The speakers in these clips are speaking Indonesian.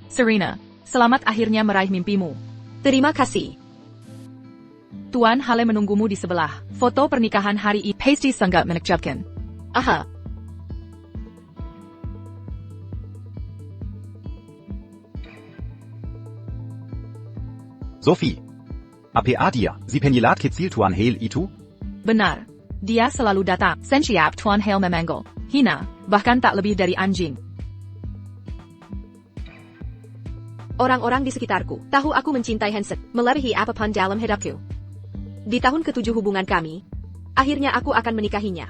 Serena, selamat akhirnya meraih mimpimu. Terima kasih. Tuan Hale menunggumu di sebelah. Foto pernikahan hari ini. Pasti sangat menakjubkan. Aha. Sophie. Apa dia, si penyilat kecil Tuan Hale itu? Benar. Dia selalu datang. Sensiap Tuan Hale memanggil. Hina, bahkan tak lebih dari anjing. Orang-orang di sekitarku tahu aku mencintai Hansen, melebihi apapun dalam hidupku. Di tahun ke-7 hubungan kami, akhirnya aku akan menikahinya.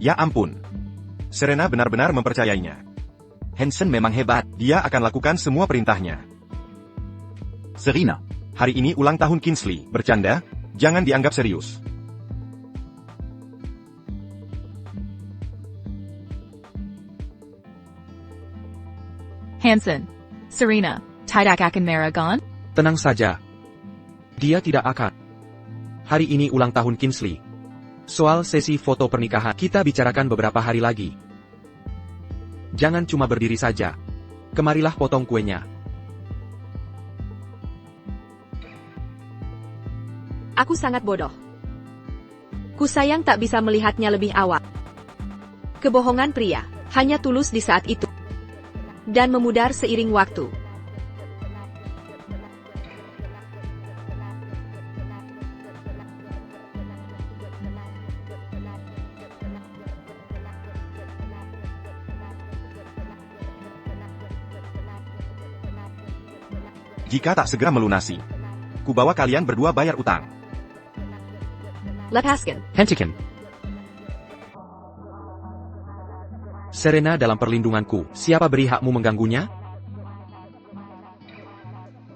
Ya ampun. Serena benar-benar mempercayainya. Hansen memang hebat, dia akan lakukan semua perintahnya. Serena, hari ini ulang tahun Kingsley, bercanda? Jangan dianggap serius. Hansen. Serena, tidak akan marah. Tenang saja. Dia tidak akan. Hari ini ulang tahun Kingsley. Soal sesi foto pernikahan, kita bicarakan beberapa hari lagi. Jangan cuma berdiri saja. Kemarilah potong kuenya. Aku sangat bodoh. Ku sayang tak bisa melihatnya lebih awal. Kebohongan pria hanya tulus di saat itu. Dan memudar seiring waktu. Jika tak segera melunasi, ku bawa kalian berdua bayar utang. Lepaskan. Hentikan. Serena dalam perlindunganku, siapa beri hakmu mengganggunya?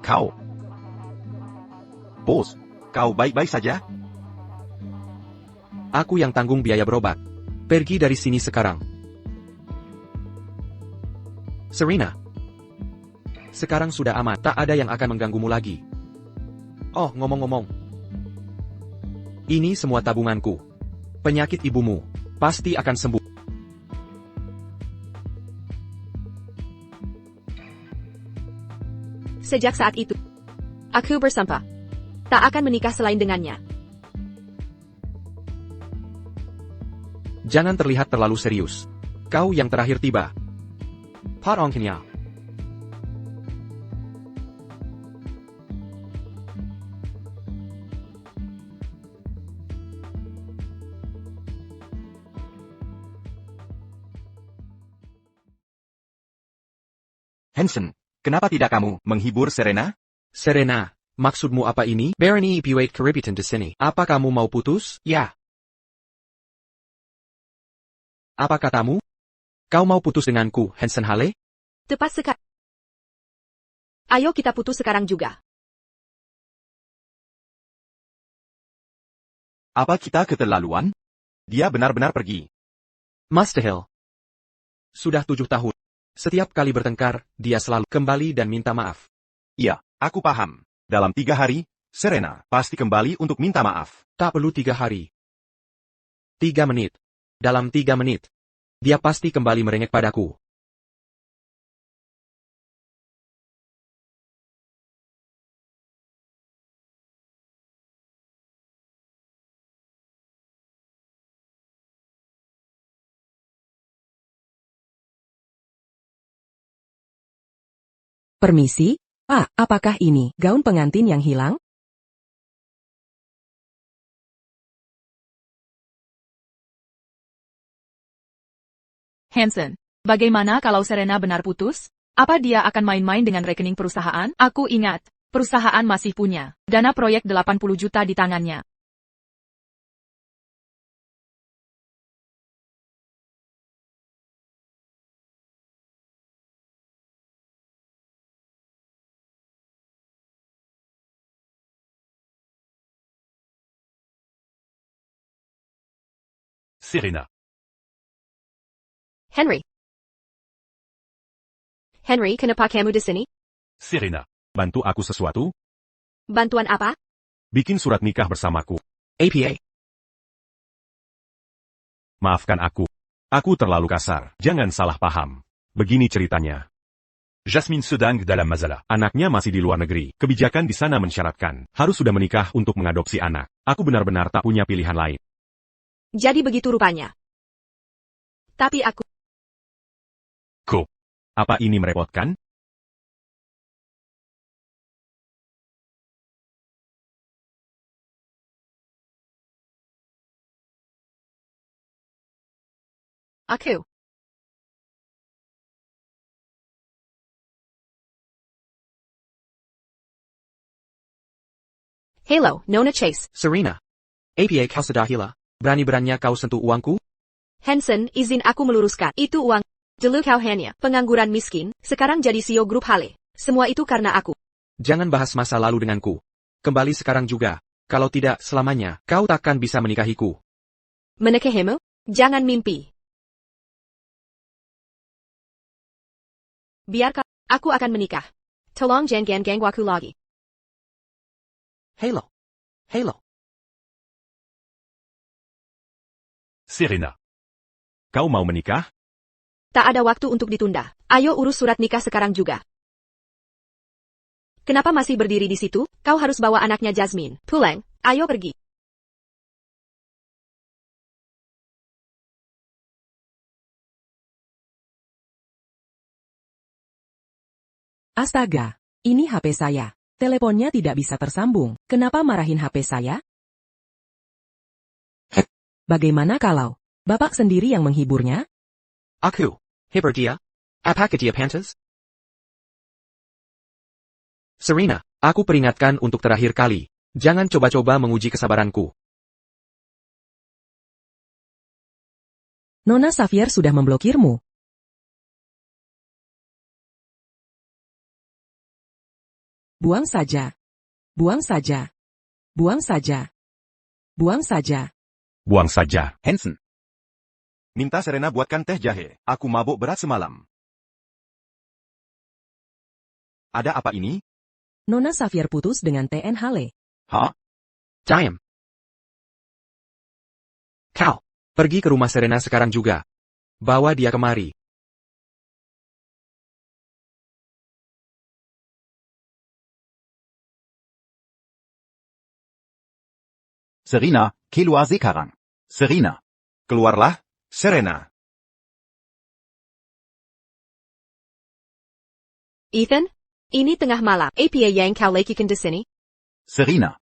Kau. Bos, kau baik-baik saja? Aku yang tanggung biaya berobat. Pergi dari sini sekarang. Serena. Sekarang sudah aman, tak ada yang akan mengganggumu lagi. Oh, ngomong-ngomong. Ini semua tabunganku. Penyakit ibumu pasti akan sembuh. Sejak saat itu, aku bersumpah tak akan menikah selain dengannya. Jangan terlihat terlalu serius. Kau yang terakhir tiba. Parongknya. Hansen, kenapa tidak kamu menghibur Serena? Serena, maksudmu apa ini? Barony Buate Karibitan di sini. Apa kamu mau putus? Ya. Apa katamu? Kau mau putus denganku, Hansen Hale? Tepat sekali. Ayo kita putus sekarang juga. Apa kita keterlaluan? Dia benar-benar pergi. Mustahil. Sudah 7 tahun. Setiap kali bertengkar, dia selalu kembali dan minta maaf. Iya, aku paham. Dalam 3 hari, Serena pasti kembali untuk minta maaf. Tak perlu 3 hari. 3 menit. Dalam 3 menit. Dia pasti kembali merengek padaku. Permisi, Pak, apakah ini gaun pengantin yang hilang? Hansen, bagaimana kalau Serena benar putus? Apa dia akan main-main dengan rekening perusahaan? Aku ingat, perusahaan masih punya dana proyek 80 juta di tangannya. Serena. Henry. Henry, kenapa kamu di sini? Serena, bantu aku sesuatu? Bantuan apa? Bikin surat nikah bersamaku. APA. Maafkan aku. Aku terlalu kasar. Jangan salah paham. Begini ceritanya. Jasmine sedang dalam masalah. Anaknya masih di luar negeri. Kebijakan di sana mensyaratkan harus sudah menikah untuk mengadopsi anak. Aku benar-benar tak punya pilihan lain. Jadi begitu rupanya. Tapi aku... Apa ini merepotkan? Aku. Halo, Nona Chase. Serena. APA kau sudah gila. Berani-beraninya kau sentuh uangku? Hansen, izin aku meluruskan. Itu uang. Dulu kau hanya pengangguran miskin, sekarang jadi CEO grup Hale. Semua itu karena aku. Jangan bahas masa lalu denganku. Kembali sekarang juga. Kalau tidak, selamanya, kau takkan bisa menikahiku. Menikahimu? Jangan mimpi. Biarkan, aku akan menikah. Tolong jangan ganggu aku lagi. Halo. Serena. Kau mau menikah? Tak ada waktu untuk ditunda. Ayo urus surat nikah sekarang juga. Kenapa masih berdiri di situ? Kau harus bawa anaknya Jasmine. Pulang, ayo pergi. Astaga, ini HP saya. Teleponnya tidak bisa tersambung. Kenapa marahin HP saya? Bagaimana kalau Bapak sendiri yang menghiburnya? Aku. Hibur dia. Apakah dia pantas? Serena, aku peringatkan untuk terakhir kali. Jangan coba-coba menguji kesabaranku. Nona Xavier sudah memblokirmu. Buang saja. Buang saja. Buang saja. Buang saja. Buang saja. Hansen. Minta Serena buatkan teh jahe. Aku mabuk berat semalam. Ada apa ini? Nona Xavier putus dengan TN Hale. Hah? Diam. Kau. Pergi ke rumah Serena sekarang juga. Bawa dia kemari. Serena, keluar sekarang. Serena. Keluarlah, Serena. Ethan? Ini tengah malam. APA yang kau lakukan di sini? Serena.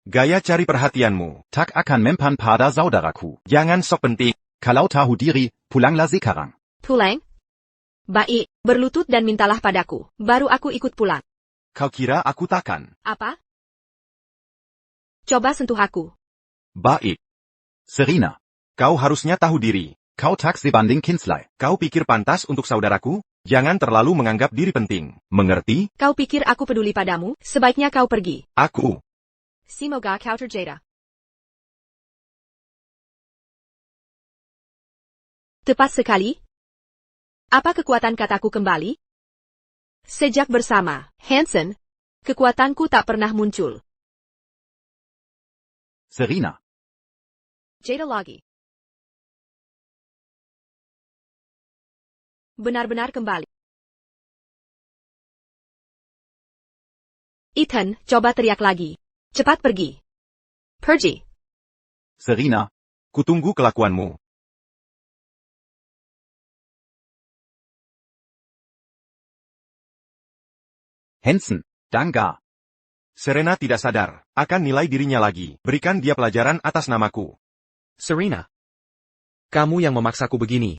Gaya cari perhatianmu. Tak akan mempan pada saudaraku. Jangan sok penting. Kalau tahu diri, pulanglah sekarang. Pulang? Baik, berlutut dan mintalah padaku. Baru aku ikut pulang. Kau kira aku takkan? Apa? Coba sentuh aku. Baik. Serena. Kau harusnya tahu diri. Kau tak sebanding Kinsley. Kau pikir pantas untuk saudaraku? Jangan terlalu menganggap diri penting. Mengerti? Kau pikir aku peduli padamu? Sebaiknya kau pergi. Aku. Semoga kau terjeda. Tepat sekali. Apa kekuatan kataku kembali? Sejak bersama Hansen, kekuatanku tak pernah muncul. Serena. Jada lagi. Benar-benar kembali. Ethan, coba teriak lagi. Cepat pergi. Pergi. Serena. Kutunggu kelakuanmu. Hansen. Dangga. Serena tidak sadar akan nilai dirinya lagi. Berikan dia pelajaran atas namaku. Serena. Kamu yang memaksaku begini.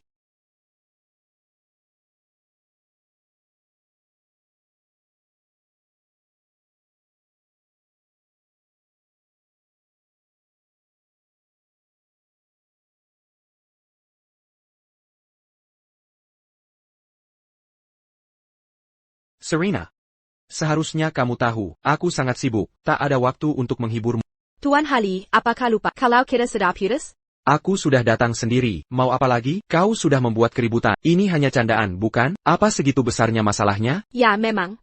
Serena. Seharusnya kamu tahu, aku sangat sibuk, tak ada waktu untuk menghiburmu. Tuan Hali, apakah lupa kalau kita sedang putus? Aku sudah datang sendiri, mau apa lagi? Kau sudah membuat keributan. Ini hanya candaan, bukan? Apa segitu besarnya masalahnya? Ya, memang.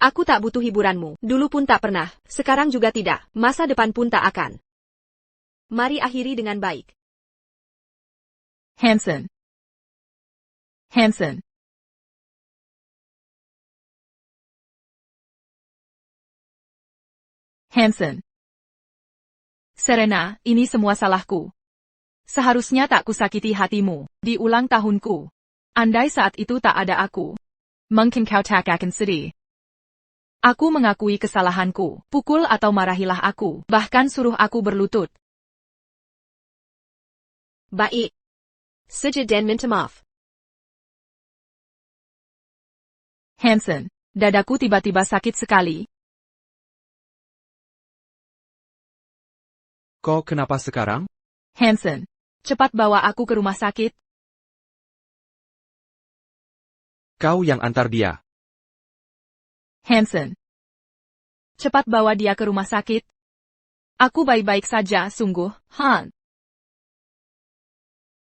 Aku tak butuh hiburanmu. Dulu pun tak pernah, sekarang juga tidak. Masa depan pun tak akan. Mari akhiri dengan baik. Hanson. Hanson. Hanson. Serena, ini semua salahku. Seharusnya tak kusakiti hatimu, di ulang tahunku. Andai saat itu tak ada aku, mungkin kau tak akan sedih. Aku mengakui kesalahanku, pukul atau marahilah aku, bahkan suruh aku berlutut. Baik. Saja dan minta maaf. Hanson, dadaku tiba-tiba sakit sekali. Kau kenapa sekarang? Hanson, cepat bawa aku ke rumah sakit. Kau yang antar dia. Hanson, cepat bawa dia ke rumah sakit. Aku baik-baik saja, sungguh, Han.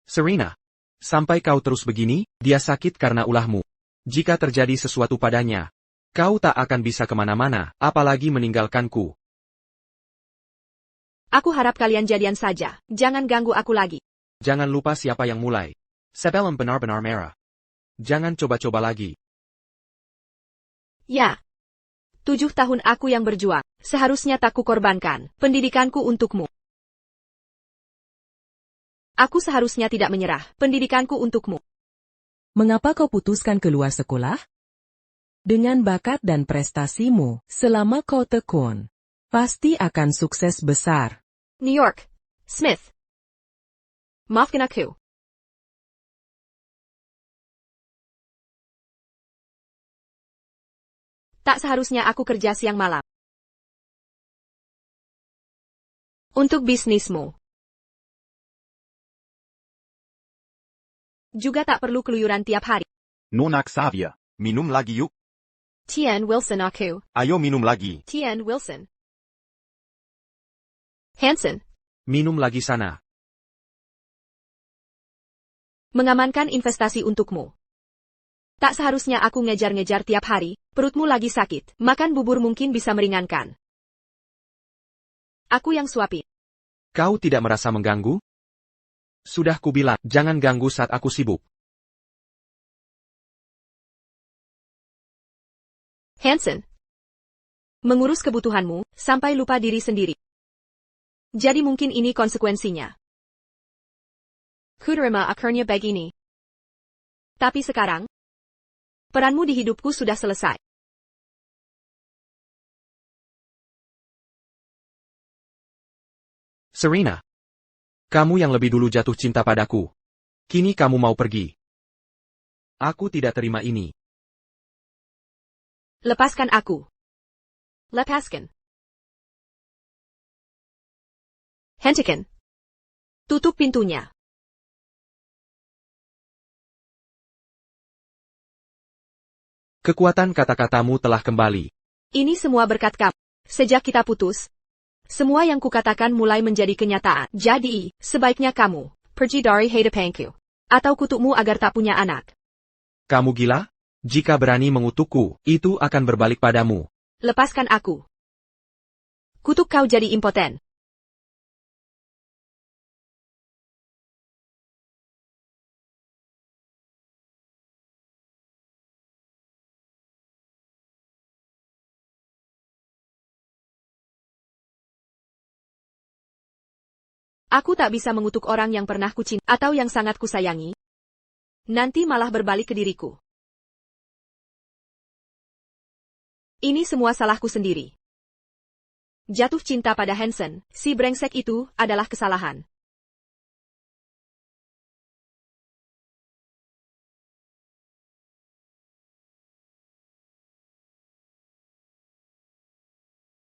Serena. Sampai kau terus begini, dia sakit karena ulahmu. Jika terjadi sesuatu padanya, kau tak akan bisa kemana-mana, apalagi meninggalkanku. Aku harap kalian jadian saja. Jangan ganggu aku lagi. Jangan lupa siapa yang mulai. Sebelum benar-benar merah. Jangan coba-coba lagi. Ya. 7 tahun aku yang berjuang. Seharusnya tak kukorbankan pendidikanku untukmu. Aku seharusnya tidak menyerah pendidikanku untukmu. Mengapa kau putuskan keluar sekolah? Dengan bakat dan prestasimu, selama kau tekun, pasti akan sukses besar. New York. Smith. Maafkan aku. Tak seharusnya aku kerja siang malam. Untuk bisnismu. Juga tak perlu keluyuran tiap hari. Nona Xavier, minum lagi yuk. Tian Wilson aku. Ayo minum lagi. Tian Wilson. Hanson. Minum lagi sana. Mengamankan investasi untukmu. Tak seharusnya aku ngejar-ngejar tiap hari, perutmu lagi sakit, makan bubur mungkin bisa meringankan. Aku yang suapi. Kau tidak merasa mengganggu? Sudah kubilang, jangan ganggu saat aku sibuk. Hanson. Mengurus kebutuhanmu, sampai lupa diri sendiri. Jadi mungkin ini konsekuensinya. Kuterima akhirnya begini. Tapi sekarang, peranmu di hidupku sudah selesai. Serena. Kamu yang lebih dulu jatuh cinta padaku. Kini kamu mau pergi. Aku tidak terima ini. Lepaskan aku. Lepaskan. Hentikan. Tutup pintunya. Kekuatan kata-katamu telah kembali. Ini semua berkat kamu. Sejak kita putus, semua yang kukatakan mulai menjadi kenyataan. Jadi, sebaiknya kamu pergi dari hidupanku. Atau kutukmu agar tak punya anak. Kamu gila? Jika berani mengutukku, itu akan berbalik padamu. Lepaskan aku. Kutuk kau jadi impoten. Aku tak bisa mengutuk orang yang pernah kucinta atau yang sangat kusayangi. Nanti malah berbalik ke diriku. Ini semua salahku sendiri. Jatuh cinta pada Hanson, si brengsek itu, adalah kesalahan.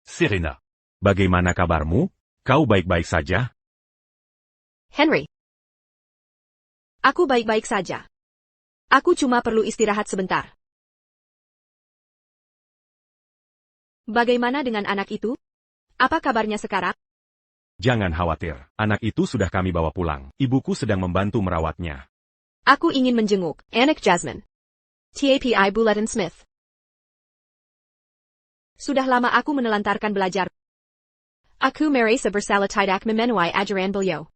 Serena. Bagaimana kabarmu? Kau baik-baik saja? Henry. Aku baik-baik saja. Aku cuma perlu istirahat sebentar. Bagaimana dengan anak itu? Apa kabarnya sekarang? Jangan khawatir, anak itu sudah kami bawa pulang. Ibuku sedang membantu merawatnya. Aku ingin menjenguk anak Jasmine. TAPI Bulletin Smith. Sudah lama aku menelantarkan belajar. Aku merasa bersalah tidak memenuhi ajaran beliau.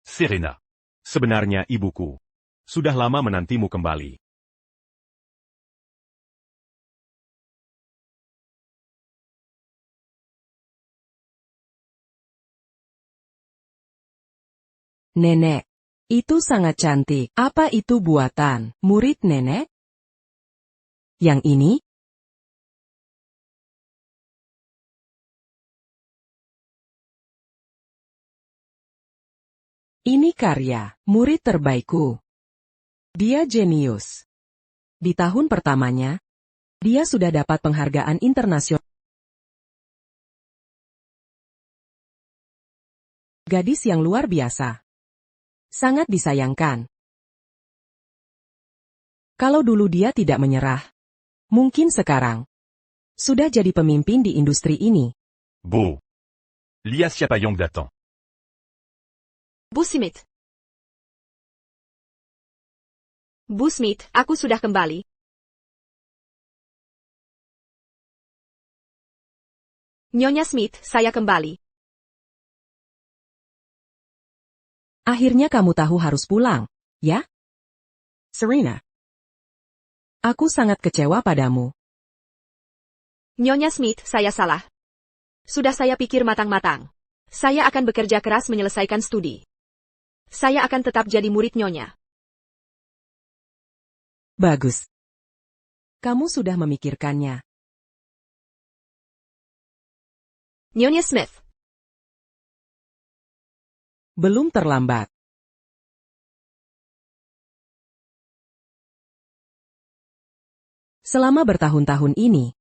Serena. Sebenarnya ibuku sudah lama menantimu kembali. Nenek, itu sangat cantik. Apa itu buatan murid nenek? Yang ini? Ini karya murid terbaikku. Dia jenius. Di tahun pertamanya, dia sudah dapat penghargaan internasional. Gadis yang luar biasa. Sangat disayangkan. Kalau dulu dia tidak menyerah, mungkin sekarang sudah jadi pemimpin di industri ini. Beau. Lia Siapayong datang. Bu Smith. Bu Smith, aku sudah kembali. Nyonya Smith, saya kembali. Akhirnya kamu tahu harus pulang, ya? Serena. Aku sangat kecewa padamu. Nyonya Smith, saya salah. Sudah saya pikir matang-matang. Saya akan bekerja keras menyelesaikan studi. Saya akan tetap jadi murid Nyonya. Bagus. Kamu sudah memikirkannya. Nyonya Smith. Belum terlambat. Selama bertahun-tahun ini,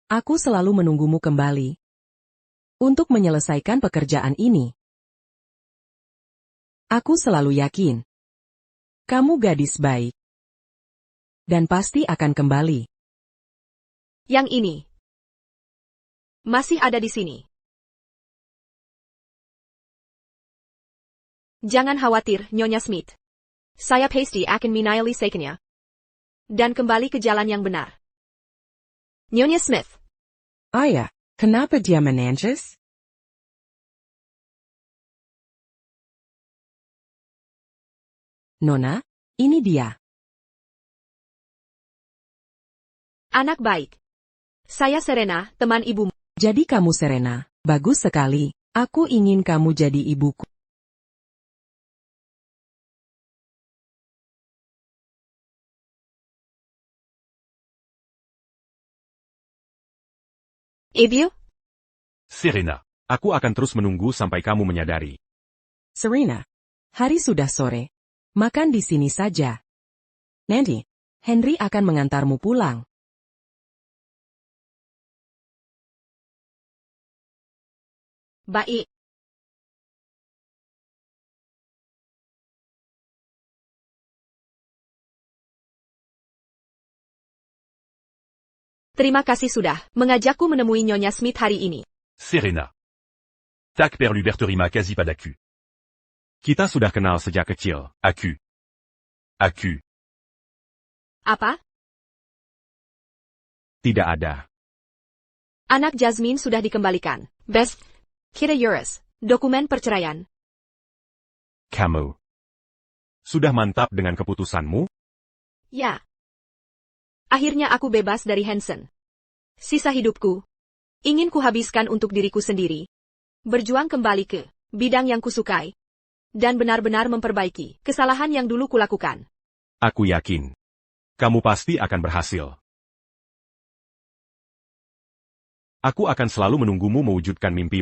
aku selalu menunggumu kembali untuk menyelesaikan pekerjaan ini. Aku selalu yakin kamu gadis baik dan pasti akan kembali. Yang ini masih ada di sini. Jangan khawatir, Nyonya Smith. Saya pasti akan menyelesaikannya dan kembali ke jalan yang benar. Nyonya Smith. Ayah, kenapa dia menangis? Nona, ini dia. Anak baik. Saya Serena, teman ibumu. Jadi kamu Serena, bagus sekali. Aku ingin kamu jadi ibuku. Ibu? Serena, aku akan terus menunggu sampai kamu menyadari. Serena, hari sudah sore. Makan di sini saja. Nanti, Henry akan mengantarmu pulang. Baik. Terima kasih sudah mengajakku menemui Nyonya Smith hari ini. Serena. Tac per l'uberterima quasi pas d'accu. Kita sudah kenal sejak kecil, Aku. Aku. Apa? Tidak ada. Anak Jasmine sudah dikembalikan. Best. Kita Eurus. Dokumen perceraian. Kamu. Sudah mantap dengan keputusanmu? Ya. Akhirnya aku bebas dari Hansen. Sisa hidupku ingin kuhabiskan untuk diriku sendiri. Berjuang kembali ke bidang yang kusukai. Dan benar-benar memperbaiki kesalahan yang dulu kulakukan. Aku yakin. Kamu pasti akan berhasil. Aku akan selalu menunggumu mewujudkan mimpi.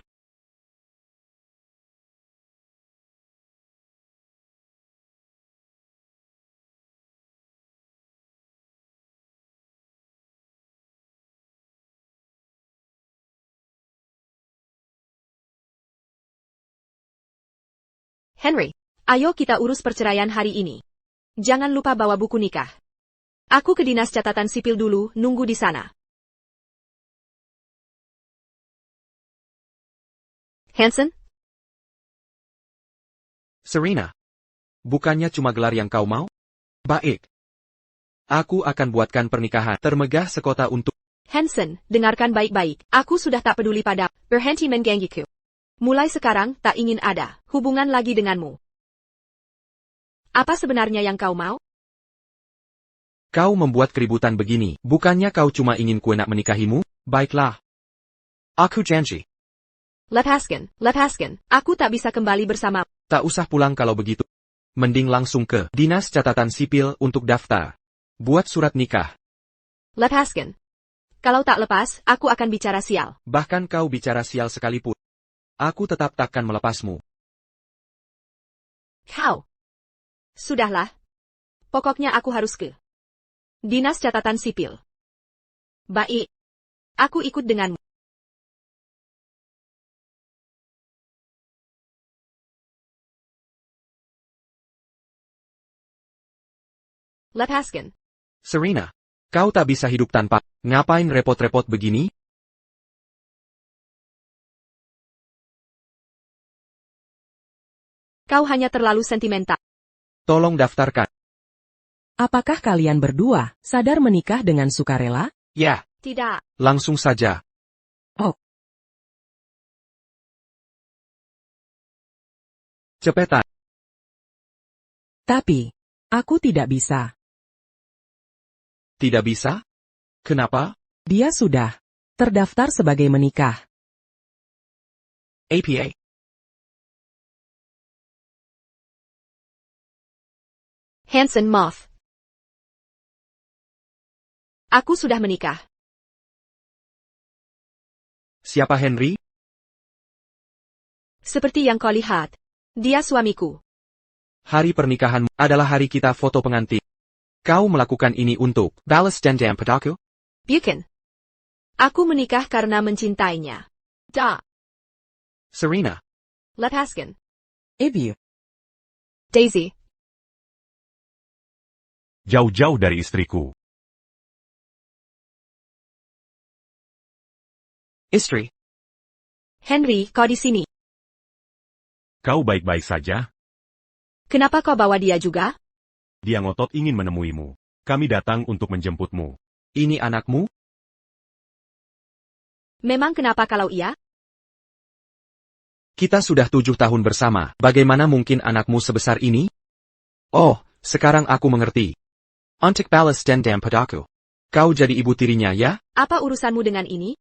Henry, ayo kita urus perceraian hari ini. Jangan lupa bawa buku nikah. Aku ke dinas catatan sipil dulu, nunggu di sana. Hansen? Serena. Bukannya cuma gelar yang kau mau? Baik. Aku akan buatkan pernikahan termegah sekota untuk... Hansen, dengarkan baik-baik. Aku sudah tak peduli pada berhenti menggangguku. Mulai sekarang tak ingin ada hubungan lagi denganmu. Apa sebenarnya yang kau mau? Kau membuat keributan begini, bukannya kau cuma ingin ku nak menikahimu? Baiklah. Aku janji. Lepaskan. Aku tak bisa kembali bersama. Tak usah pulang kalau begitu. Mending langsung ke Dinas Catatan Sipil untuk daftar. Buat surat nikah. Lepaskan. Kalau tak lepas, aku akan bicara sial. Bahkan kau bicara sial sekalipun. Aku tetap takkan melepasmu. Kau. Sudahlah. Pokoknya aku harus ke Dinas Catatan Sipil. Baik. Aku ikut denganmu. Lepaskan. Serena, kau tak bisa hidup tanpa. Ngapain repot-repot begini? Kau hanya terlalu sentimental. Tolong daftarkan. Apakah kalian berdua sadar menikah dengan sukarela? Ya, Tidak. langsung saja. Oh. Cepetan. Tapi, aku tidak bisa. Tidak bisa? Kenapa? Dia sudah terdaftar sebagai menikah. APA. Hanson Moth. Aku sudah menikah. Siapa Henry? Seperti yang kau lihat. Dia suamiku. Hari pernikahanmu adalah hari kita foto pengantin. Kau melakukan ini untuk balas dendam padaku? Bukan. Aku menikah karena mencintainya. Serena, Lepaskan. Evie, Daisy. Jauh-jauh dari istriku. istri. Henry, kau di sini. Kau baik-baik saja? Kenapa kau bawa dia juga? Dia ngotot ingin menemuimu. Kami datang untuk menjemputmu. Ini anakmu? Memang kenapa kalau iya? Kita sudah 7 tahun bersama. Bagaimana mungkin anakmu sebesar ini? Oh, sekarang aku mengerti. Untuk balas dendam padaku. Kau jadi ibu tirinya ya? Apa urusanmu dengan ini?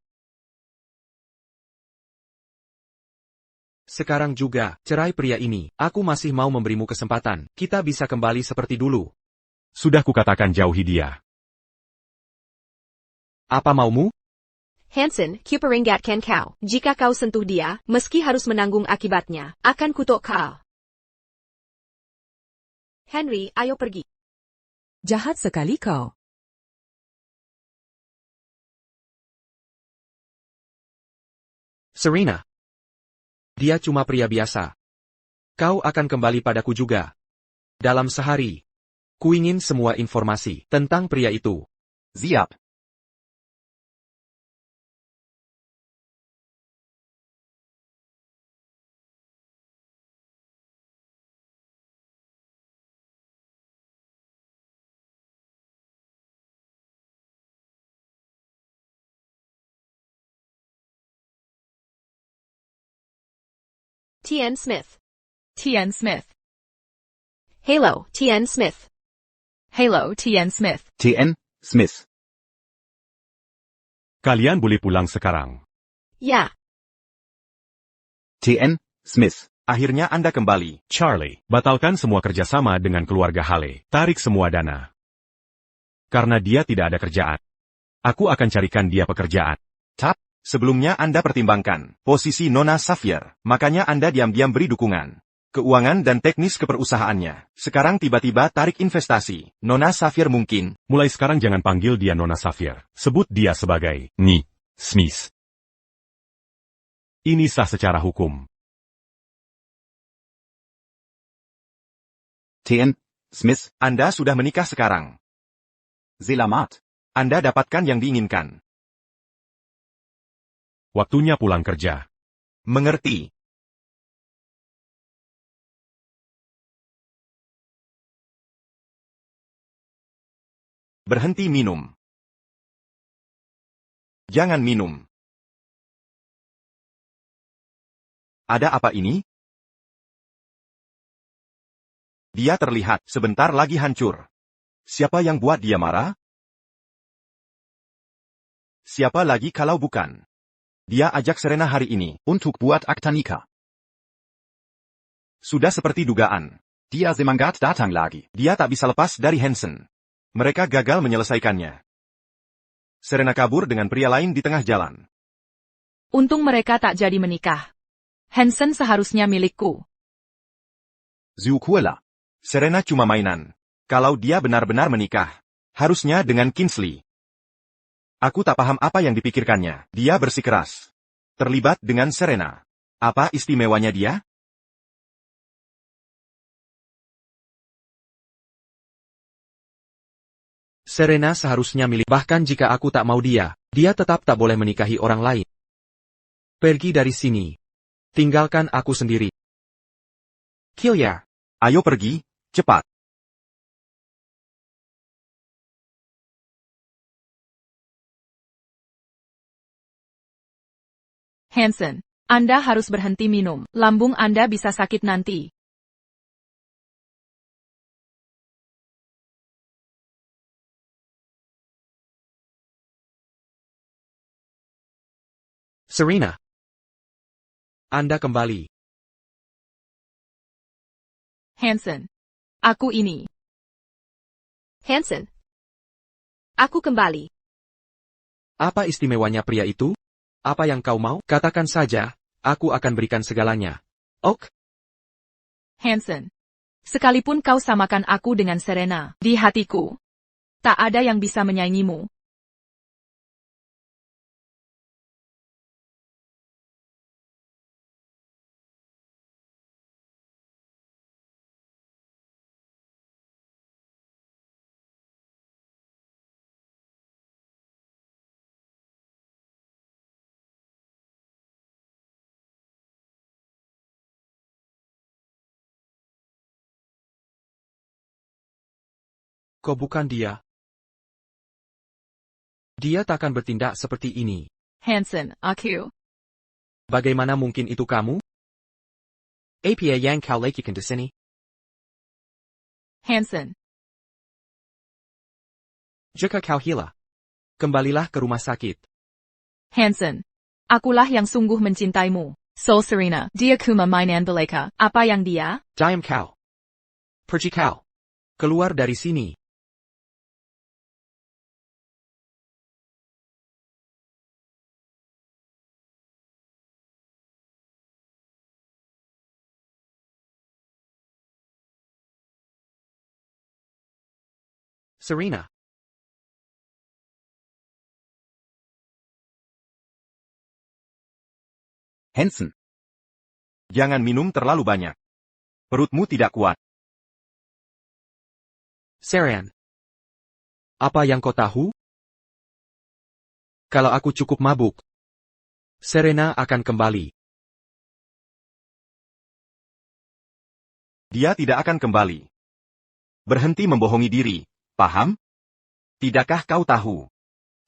Sekarang juga, cerai pria ini. Aku masih mau memberimu kesempatan. Kita bisa kembali seperti dulu. Sudah kukatakan jauhi dia. Apa maumu? Hanson, kuperingatkan kau. Jika kau sentuh dia, meski harus menanggung akibatnya, akan kutuk kau. Henry, ayo pergi. jahat sekali kau. Serena. Dia cuma pria biasa. Kau akan kembali padaku juga. Dalam sehari. Kuingin semua informasi tentang pria itu. Siap. T.N. Smith. T.N. Smith. Halo, T.N. Smith. Halo, T.N. Smith. TN Smith. Kalian boleh pulang sekarang. Ya. TN Smith. Akhirnya Anda kembali. Charlie, batalkan semua kerjasama dengan keluarga Hale. Tarik semua dana. Karena dia tidak ada kerjaan. Aku akan carikan dia pekerjaan. Sebelumnya Anda pertimbangkan posisi Nona Xavier, makanya Anda diam-diam beri dukungan keuangan dan teknis keperusahaannya. Sekarang tiba-tiba tarik investasi. Nona Xavier mungkin. Mulai sekarang jangan panggil dia Nona Xavier. Sebut dia sebagai Ni Smith. Ini sah secara hukum. TN Smith, Anda sudah menikah sekarang. Selamat. Anda dapatkan yang diinginkan. Waktunya pulang kerja. Mengerti. Berhenti minum. Jangan minum. Ada apa ini? Dia terlihat sebentar lagi hancur. Siapa yang buat dia marah? Siapa lagi kalau bukan? Dia ajak Serena hari ini untuk buat akta nikah. Sudah seperti dugaan. Dia semangat datang lagi. Dia tak bisa lepas dari Hansen. Mereka gagal menyelesaikannya. Serena kabur dengan pria lain di tengah jalan. Untung mereka tak jadi menikah. Hansen seharusnya milikku. Zukuela. Serena cuma mainan. Kalau dia benar-benar menikah, harusnya dengan Kingsley. Aku tak paham apa yang dipikirkannya. Dia bersikeras. Terlibat dengan Serena. Apa istimewanya dia? Serena seharusnya milik. Bahkan jika aku tak mau dia tetap tak boleh menikahi orang lain. Pergi dari sini. Tinggalkan aku sendiri. Kilya. Ayo pergi, cepat. Hansen, Anda harus berhenti minum. Lambung Anda bisa sakit nanti. Serena. Anda kembali. Hansen. Aku ini. Hansen. Aku kembali. Apa istimewanya pria itu? Apa yang kau mau? Katakan saja, aku akan berikan segalanya. Ok? Hansen. Sekalipun kau samakan aku dengan Serena, di hatiku, tak ada yang bisa menyaingimu. Kau bukan dia. Dia takkan bertindak seperti ini. Hansen, aku. Bagaimana mungkin itu kamu? Apa yang kau lakukan di sini? Hansen. Jika kau hilang, kembalilah ke rumah sakit. Hansen. Akulah yang sungguh mencintaimu. Sol Serena, dia kuma mainan belaka. Apa yang dia? Diam kau. Pergi kau. Keluar dari sini. Serena. Hansen. Jangan minum terlalu banyak. Perutmu tidak kuat. Seren. Apa yang kau tahu? Kalau aku cukup mabuk, Serena akan kembali. Dia tidak akan kembali. Berhenti membohongi diri, paham? Tidakkah kau tahu?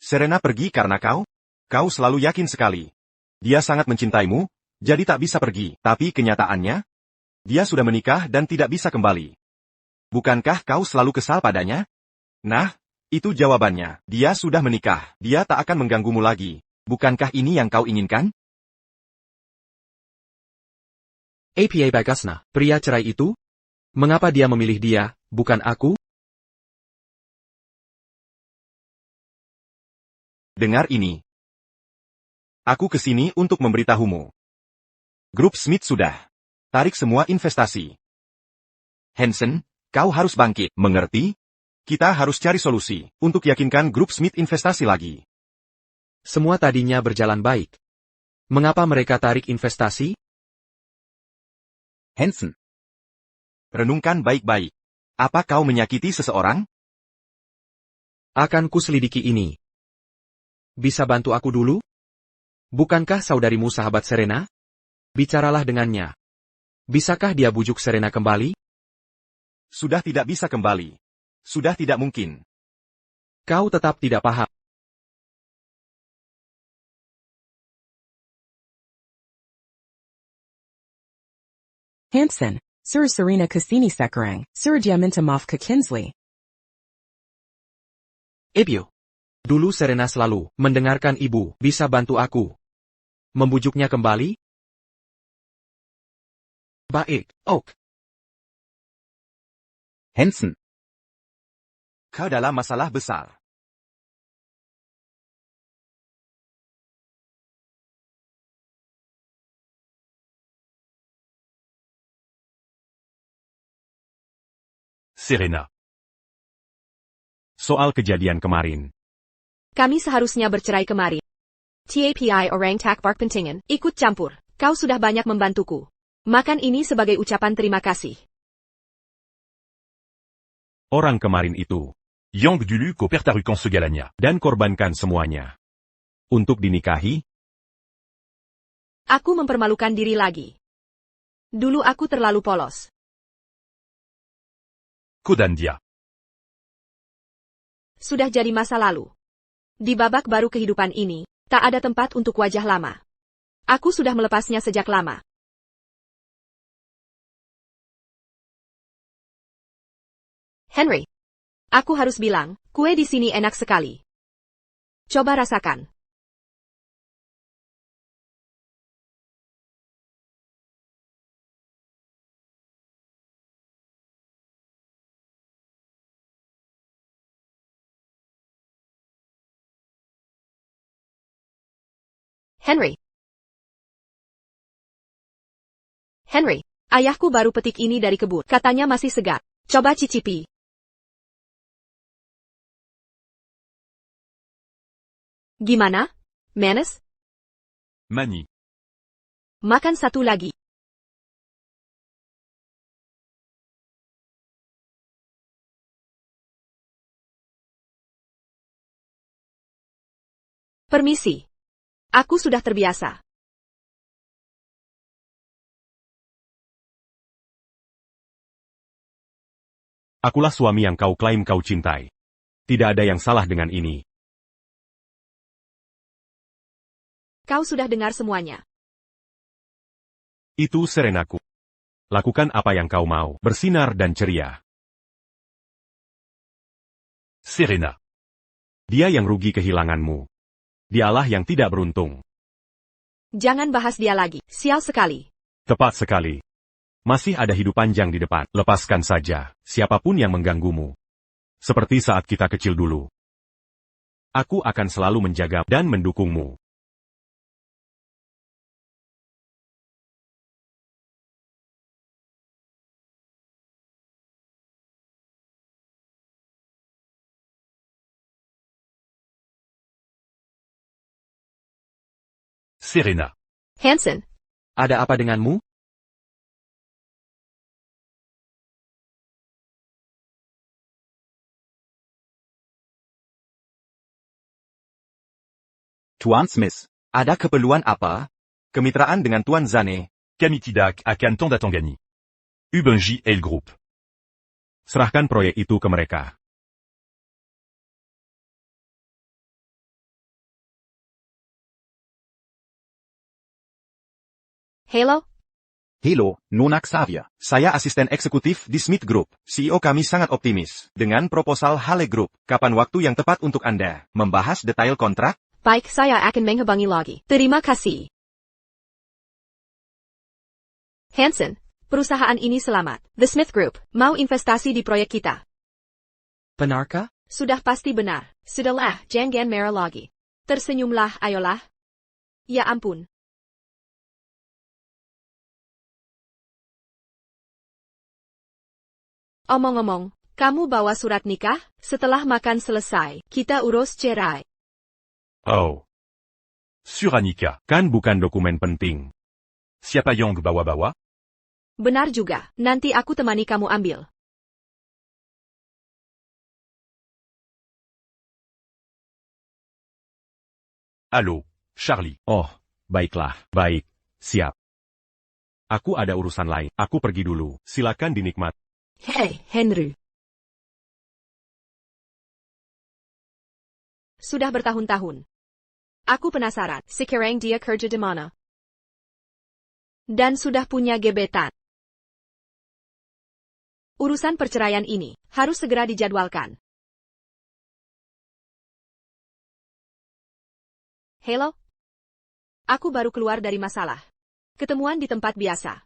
Serena pergi karena kau? Kau selalu yakin sekali. Dia sangat mencintaimu, jadi tak bisa pergi. Tapi kenyataannya? Dia sudah menikah dan tidak bisa kembali. Bukankah kau selalu kesal padanya? Nah, itu jawabannya. Dia sudah menikah. Dia tak akan mengganggumu lagi. Bukankah ini yang kau inginkan? Apa bagusnya, pria cerai itu? Mengapa dia memilih dia, bukan aku? Dengar ini. Aku kesini untuk memberitahumu. Grup Smith sudah tarik semua investasi. Hansen, kau harus bangkit, mengerti? Kita harus cari solusi untuk yakinkan Grup Smith investasi lagi. Semua tadinya berjalan baik. Mengapa mereka tarik investasi? Hansen. Renungkan baik-baik. Apa kau menyakiti seseorang? Akan kuselidiki ini. Bisa bantu aku dulu? Bukankah saudarimu sahabat Serena? Bicaralah dengannya. Bisakah dia bujuk Serena kembali? Sudah tidak bisa kembali. Sudah tidak mungkin. Kau tetap tidak paham. Hansen, Sir Serena kesini sekarang, Sir dia minta maaf ke Kinsley. Ibu. Dulu Serena selalu mendengarkan ibu, bisa bantu aku membujuknya kembali? Baik, Oak. Hansen. Kau dalam masalah besar. Serena. Soal kejadian kemarin. Kami seharusnya bercerai kemarin. TAPI orang tak berpentingan, ikut campur. Kau sudah banyak membantuku. Makan ini sebagai ucapan terima kasih. Orang kemarin itu. Yang dulu kau pertaruhkan segalanya. Dan korbankan semuanya. Untuk dinikahi? Aku mempermalukan diri lagi. Dulu aku terlalu polos. Kau dan dia. Sudah jadi masa lalu. Di babak baru kehidupan ini, tak ada tempat untuk wajah lama. Aku sudah melepasnya sejak lama. Henry. Aku harus bilang, kue di sini enak sekali. Coba rasakan. Henry. Henry, ayahku baru petik ini dari kebun. Katanya masih segar. Coba cicipi. Gimana? Manis? Mani. Makan satu lagi. Permisi. Aku sudah terbiasa. Akulah suami yang kau klaim kau cintai. Tidak ada yang salah dengan ini. Kau sudah dengar semuanya. Itu Serenaku. Lakukan apa yang kau mau. Bersinar dan ceria. Serena. Dia yang rugi kehilanganmu. Dialah yang tidak beruntung. Jangan bahas dia lagi. Sial sekali. Tepat sekali. Masih ada hidup panjang di depan. Lepaskan saja, siapapun yang mengganggumu. Seperti saat kita kecil dulu. Aku akan selalu menjaga dan mendukungmu. Serena. Hansen. Ada apa denganmu? Tuan Smith, ada keperluan apa? Kemitraan dengan Tuan Zane. Kami tidak akan tanda tangani. Ubenji et le groupe. Serahkan proyek itu ke mereka. Halo? Halo, Nona Xavier. Saya asisten eksekutif di Smith Group. CEO kami sangat optimis. Dengan proposal Hale Group, kapan waktu yang tepat untuk Anda membahas detail kontrak? Baik, saya akan menghubungi lagi. Terima kasih. Hansen, perusahaan ini selamat. The Smith Group mau investasi di proyek kita. Benarkah? Sudah pasti benar. Sudahlah, jangan merah lagi. Tersenyumlah, ayolah. Ya ampun. Omong-omong, kamu bawa surat nikah? Setelah makan selesai, kita urus cerai. Oh. Suranika, kan bukan dokumen penting. Siapa yang bawa-bawa? Benar juga, nanti aku temani kamu ambil. Halo, Charlie. Oh, baiklah, baik, siap. Aku ada urusan lain, aku pergi dulu, silakan dinikmati. Hei, Henry. Sudah bertahun-tahun. Aku penasaran, sekarang dia kerja di mana? Dan sudah punya gebetan. Urusan perceraian ini harus segera dijadwalkan. Halo? Aku baru keluar dari masalah. Ketemuan di tempat biasa.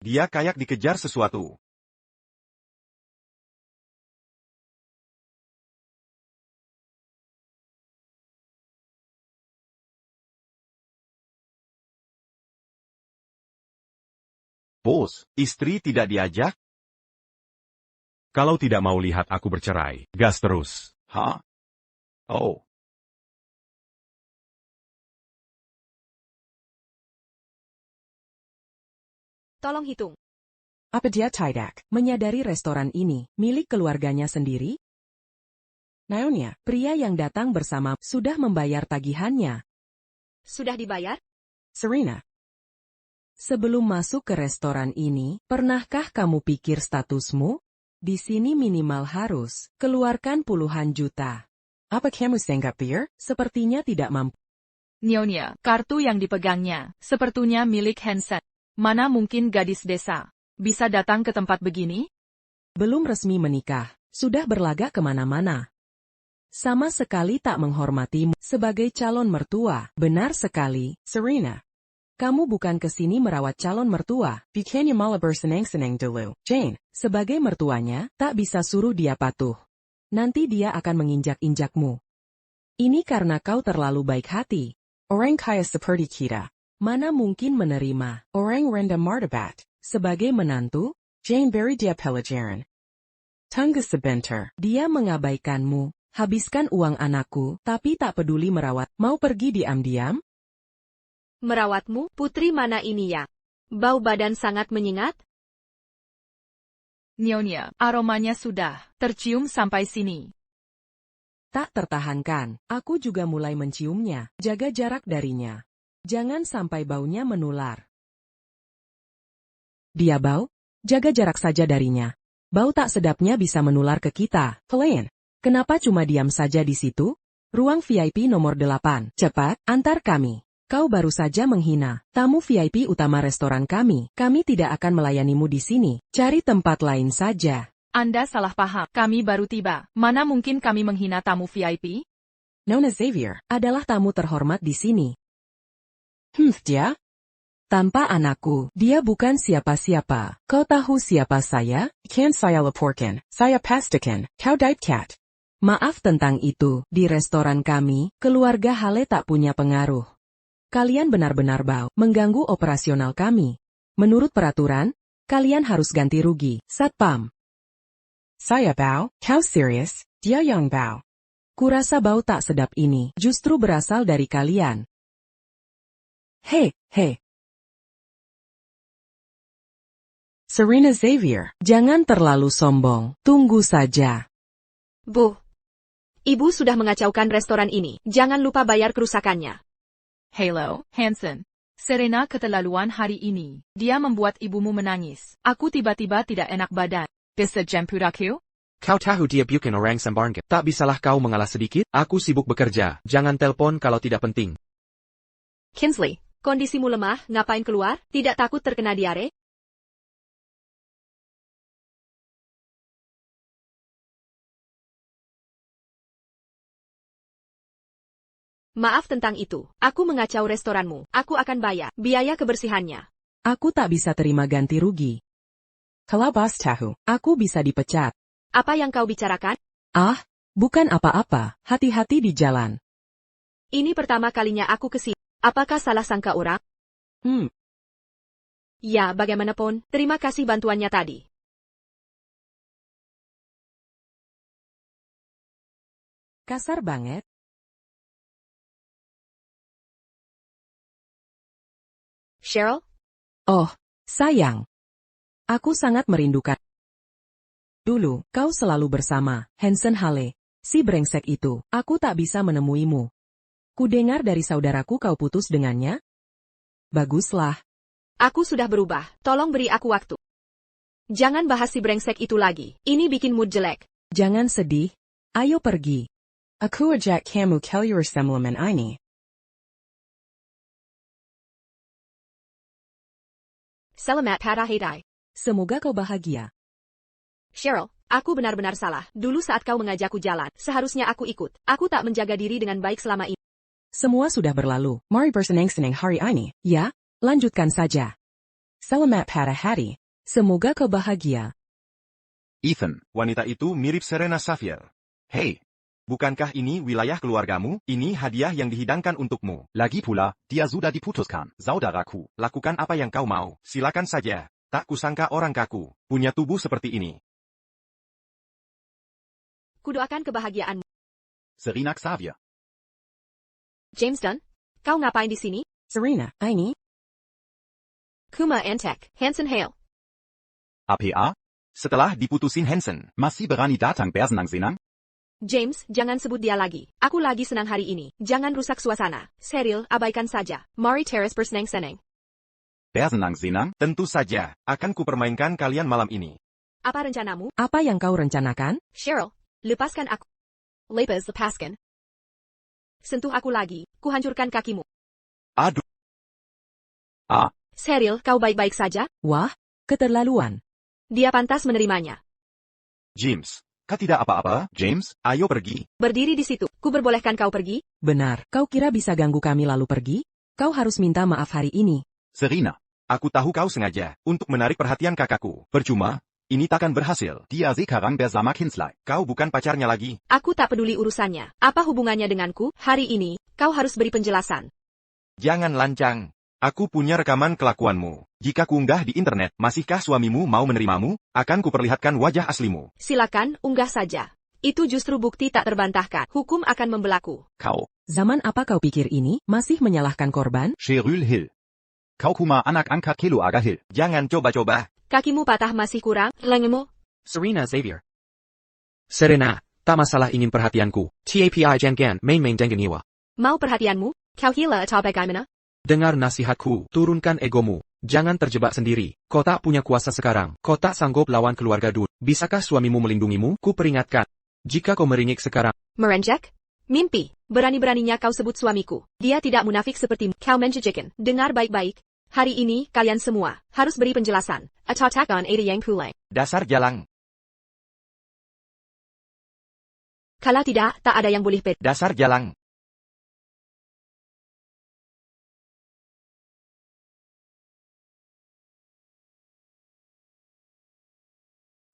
Dia kayak dikejar sesuatu. Bos, istri tidak diajak? Kalau tidak mau lihat aku bercerai, gas terus. Hah? Oh. Tolong hitung. Apa dia tidak menyadari restoran ini milik keluarganya sendiri? Naonya, pria yang datang bersama, sudah membayar tagihannya. Sudah dibayar? Serena. Sebelum masuk ke restoran ini, pernahkah kamu pikir statusmu? Di sini minimal harus keluarkan puluhan juta. Apa kamu sangat pikir? Sepertinya tidak mampu. Nyonya, kartu yang dipegangnya, sepertinya milik Hansen. Mana mungkin gadis desa bisa datang ke tempat begini? Belum resmi menikah, sudah berlagak kemana-mana. Sama sekali tak menghormatimu sebagai calon mertua. Benar sekali, Serena. Kamu bukan ke sini merawat calon mertua. Bukannya malah bersenang-senang dulu. Jane, sebagai mertuanya, tak bisa suruh dia patuh. Nanti dia akan menginjak-injakmu. Ini karena kau terlalu baik hati. Orang kaya seperti kita, mana mungkin menerima orang rendah martabat. Sebagai menantu, Jane beri dia pelajaran. Tunggu sebentar, dia mengabaikanmu. Habiskan uang anakku, tapi tak peduli merawat. Mau pergi diam-diam? Merawatmu, putri mana ini ya? Bau badan sangat menyengat? Nyonya, aromanya sudah tercium sampai sini. Tak tertahankan, aku juga mulai menciumnya. Jaga jarak darinya. Jangan sampai baunya menular. Dia bau? Jaga jarak saja darinya. Bau tak sedapnya bisa menular ke kita. Helen, kenapa cuma diam saja di situ? Ruang VIP nomor 8. Cepat, antar kami. Kau baru saja menghina tamu VIP utama restoran kami. Kami tidak akan melayanimu di sini. Cari tempat lain saja. Anda salah paham. Kami baru tiba. Mana mungkin kami menghina tamu VIP? Nona Xavier adalah tamu terhormat di sini. Dia? Tanpa anakku, dia bukan siapa-siapa. Kau tahu siapa saya? Kan saya laporkan. Saya pastikan. Kau dipecat. Maaf tentang itu. Di restoran kami, keluarga Hale tak punya pengaruh. Kalian benar-benar bau, mengganggu operasional kami. Menurut peraturan, kalian harus ganti rugi. Satpam. Saya bau? Kau serius? Dia yang bau. Kurasa bau tak sedap ini justru berasal dari kalian. Hei. Serena Xavier, jangan terlalu sombong. Tunggu saja. Bu. Ibu sudah mengacaukan restoran ini. Jangan lupa bayar kerusakannya. Halo, Hansen. Serena keterlaluan hari ini. Dia membuat ibumu menangis. Aku tiba-tiba tidak enak badan. Bisa jemput aku? Kau tahu dia bukan orang sembarangan. Tak bisalah kau mengalah sedikit? Aku sibuk bekerja. Jangan telepon kalau tidak penting. Kinsley, kondisimu lemah, ngapain keluar? Tidak takut terkena diare? Maaf tentang itu. Aku mengacau restoranmu. Aku akan bayar biaya kebersihannya. Aku tak bisa terima ganti rugi. Kalau bos tahu, aku bisa dipecat. Apa yang kau bicarakan? Ah, bukan apa-apa. Hati-hati di jalan. Ini pertama kalinya aku ke sini. Apakah salah sangka orang? Ya, bagaimanapun, terima kasih bantuannya tadi. Kasar banget. Cheryl? Oh, sayang. Aku sangat merindukan. Dulu, kau selalu bersama Hansen Hale, si brengsek itu. Aku tak bisa menemuimu. Kudengar dari saudaraku kau putus dengannya? Baguslah. Aku sudah berubah. Tolong beri aku waktu. Jangan bahas si brengsek itu lagi. Ini bikin mood jelek. Jangan sedih. Ayo pergi. Aku ajak kamu keluar semalaman ini. Selamat hari raya. Semoga kau bahagia. Cheryl, aku benar-benar salah. Dulu saat kau mengajakku jalan, seharusnya aku ikut. Aku tak menjaga diri dengan baik selama ini. Semua sudah berlalu. Mari bersenang-senang hari ini. Ya, lanjutkan saja. Selamat hari. Semoga kau bahagia. Ethan, wanita itu mirip Serena Xavier. Hei, bukankah ini wilayah keluargamu? Ini hadiah yang dihidangkan untukmu. Lagi pula, dia sudah diputuskan, saudaraku. Lakukan apa yang kau mau. Silakan saja. Tak kusangka orang kaku punya tubuh seperti ini. Kudoakan kebahagiaanmu. Serena Xavier. James Dunn, kau ngapain di sini? Serena, ini? Kuma Antek, Hansen Hale. APA? Setelah diputusin Hansen, Masih berani datang bersenang-senang? James, jangan sebut dia lagi. Aku lagi senang hari ini. Jangan rusak suasana. Cheryl, abaikan saja. Mari Terrace bersenang-senang. Bersenang-senang? tentu saja akan kupermainkan kalian malam ini. Apa rencanamu? Apa yang kau rencanakan? Cheryl, lepaskan aku. Lepaskan. Sentuh aku lagi, kuhancurkan kakimu. Aduh, Cheryl, kau baik-baik saja? Wah, keterlaluan. Dia pantas menerimanya. James, kau tidak apa-apa? James? Ayo pergi. Berdiri di situ. Ku berbolehkan kau pergi? Benar, kau kira bisa ganggu kami lalu pergi? Kau harus minta maaf hari ini. Serena. Aku tahu kau sengaja untuk menarik perhatian kakakku. Percuma, ini takkan berhasil. Dia sekarang bersama Kinsley. Kau bukan pacarnya lagi. Aku tak peduli urusannya. Apa hubungannya denganku? Hari ini, kau harus beri penjelasan. Jangan lancang. Aku punya rekaman kelakuanmu. Jika kuunggah di internet, masihkah suamimu mau menerimamu? Akan kuperlihatkan wajah aslimu. Silakan, unggah saja. Itu justru bukti tak terbantahkan. Hukum akan membelaku. Kau. Zaman apa kau pikir ini? Masih menyalahkan korban? Cheryl Hill. Kau kuma anak angkat Kilo Aga Hill. Jangan coba-coba. Kakimu patah masih kurang, lenganmu. Serena Xavier. Serena, tak masalah ingin perhatianku. TAPI jangan main-main dengan iwa. Mau perhatianmu? Kau gila atau bagaimana? Dengar nasihatku, turunkan egomu. Jangan terjebak sendiri. Kau tak punya kuasa sekarang. Kau tak sanggup lawan keluarga Dun. Bisakah suamimu melindungimu? Ku peringatkan. Jika kau meringik sekarang, Merenjak? Mimpi. Berani-beraninya kau sebut suamiku. Dia tidak munafik sepertimu. Kau menjejekan. Dengar baik-baik. Hari ini, kalian semua, harus beri penjelasan. Atau takon ada yang pulang. Dasar jalang. Kalau tidak, tak ada yang boleh Dasar jalang.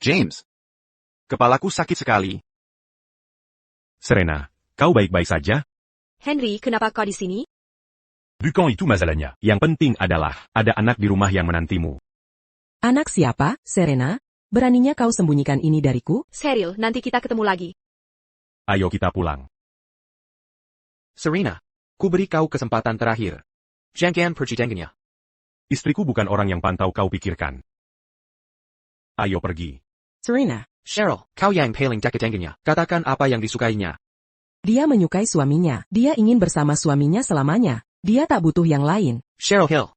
James. Kepalaku sakit sekali. Serena, kau baik-baik saja? Henry, kenapa kau di sini? Bukan itu masalahnya. Yang penting adalah, ada anak di rumah yang menantimu. Anak siapa, Serena? Beraninya kau sembunyikan ini dariku? Cheryl, nanti kita ketemu lagi. Ayo kita pulang. Serena, ku beri kau kesempatan terakhir. Jangan pergi dengannya. Istriku bukan orang yang pantau kau pikirkan. Ayo pergi. Serena, Cheryl, kau yang paling dekat dengannya. Katakan apa yang disukainya. dia menyukai suaminya. Dia ingin bersama suaminya selamanya. Dia tak butuh yang lain. Cheryl Hill.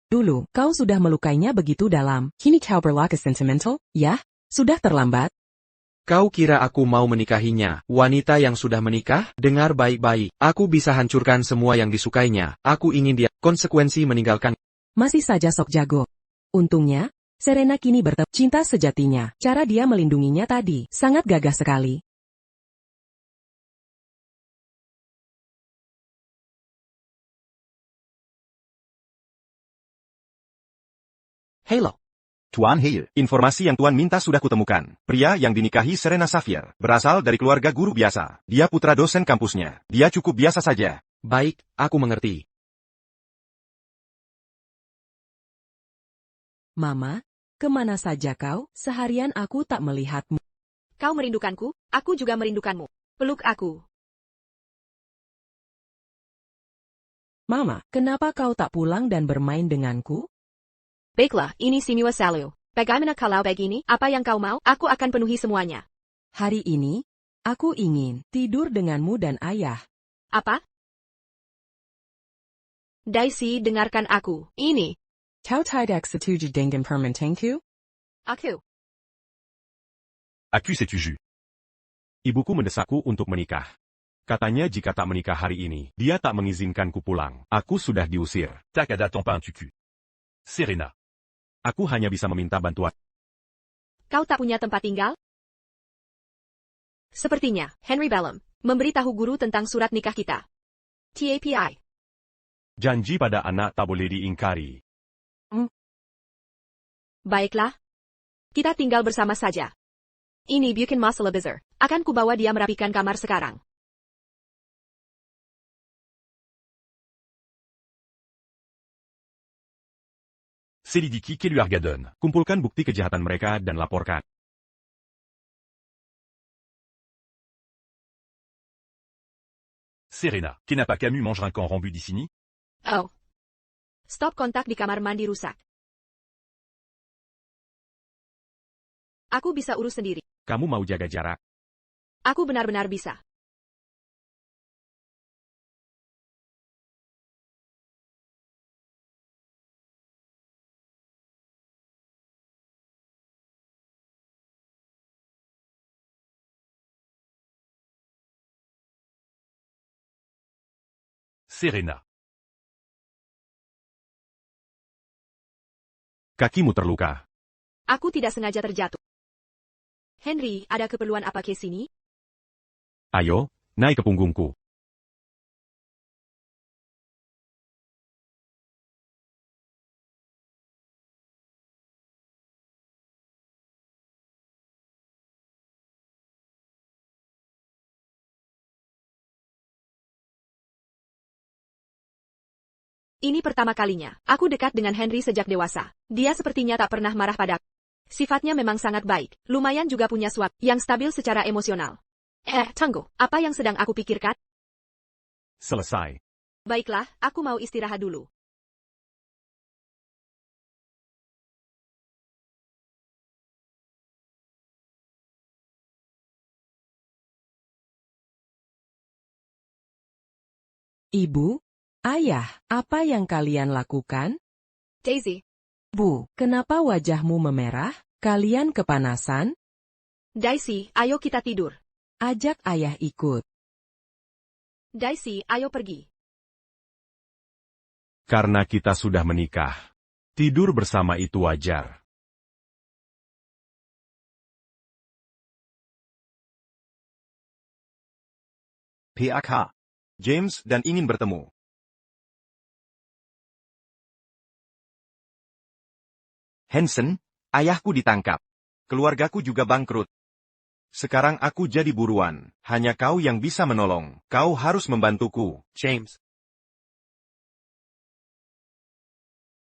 Dulu, kau sudah melukainya begitu dalam. Kini kau berlaku sentimental? Ya, sudah terlambat. Kau kira aku mau menikahinya? Wanita yang sudah menikah? Dengar baik-baik. Aku bisa hancurkan semua yang disukainya. Aku ingin dia. Konsekuensi meninggalkan. Masih saja sok jago. Untungnya, Serena kini bertemu cinta sejatinya. Cara dia melindunginya tadi, sangat gagah sekali. Halo. Tuan Hill. Informasi yang Tuan minta sudah kutemukan. Pria yang dinikahi Serena Xavier berasal dari keluarga guru biasa. Dia putra dosen kampusnya. Dia cukup biasa saja. Baik, aku mengerti. Mama, kemana saja kau? Seharian aku tak melihatmu. Kau merindukanku, aku juga merindukanmu. Peluk aku. Mama, kenapa kau tak pulang dan bermain denganku? Baiklah, ini Simua Salu. Bagaimana kalau begini? Apa yang kau mau? Aku akan penuhi semuanya. Hari ini, aku ingin tidur denganmu dan ayah. Apa? Daisy, dengarkan aku. Ini. Kau tidak setuju dengan permintaanku? Aku. Aku setuju. Ibuku mendesakku untuk menikah. Katanya jika tak menikah hari ini, dia tak mengizinkanku pulang. Aku sudah diusir. Tak ada ton pain tu cul. Serena. Aku hanya bisa meminta bantuan. Kau tak punya tempat tinggal? Sepertinya, Henry Bellum, memberitahu guru tentang surat nikah kita. TAPI. Janji pada anak tak boleh diingkari. Baiklah. Kita tinggal bersama saja. Ini Buchan Masalabizer. Akan kubawa dia merapikan kamar sekarang. Selidiki Keluargadon. Kumpulkan bukti kejahatan mereka dan laporkan. Serena, kenapa kamu mangeras quand rendu di sini? Oh. Stop kontak di kamar mandi rusak. Aku bisa urus sendiri. Kamu mau jaga jarak? Aku benar-benar bisa. Serena. Kakimu terluka. Aku tidak sengaja terjatuh. Henry, ada keperluan apa ke sini? Ayo, naik ke punggungku. Ini pertama kalinya. Aku dekat dengan Henry sejak dewasa. Dia sepertinya tak pernah marah padaku. Sifatnya memang sangat baik. Lumayan juga punya suap yang stabil secara emosional. Tunggu. Apa yang sedang aku pikirkan? Selesai. Baiklah, aku mau istirahat dulu. Ibu, ayah, apa yang kalian lakukan? Daisy. Bu, kenapa wajahmu memerah? Kalian kepanasan? Daisy, ayo kita tidur. Ajak ayah ikut. Daisy, ayo pergi. Karena kita sudah menikah. Tidur bersama itu wajar. PAK. James dan ingin bertemu. Hansen, ayahku ditangkap. Keluargaku juga bangkrut. Sekarang aku jadi buruan. Hanya kau yang bisa menolong. Kau harus membantuku. James.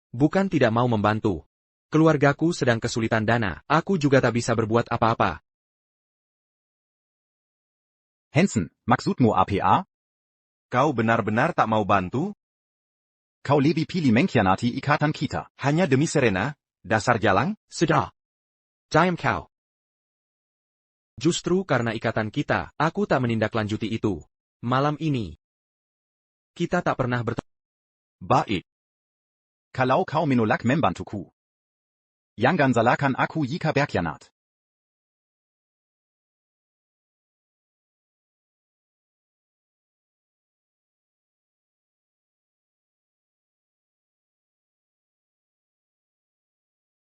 Bukan tidak mau membantu. Keluargaku sedang kesulitan dana. Aku juga tak bisa berbuat apa-apa. Hansen, maksudmu APA? Kau benar-benar tak mau bantu? Kau lebih pilih mengkhianati ikatan kita. Hanya demi Serena? Dasar jalang? Sudah. Diam kau. Justru karena ikatan kita, aku tak menindaklanjuti itu. Malam ini, kita tak pernah bertemu. Baik. Kalau kau menolak membantuku. Jangan salahkan aku jika berkhianat.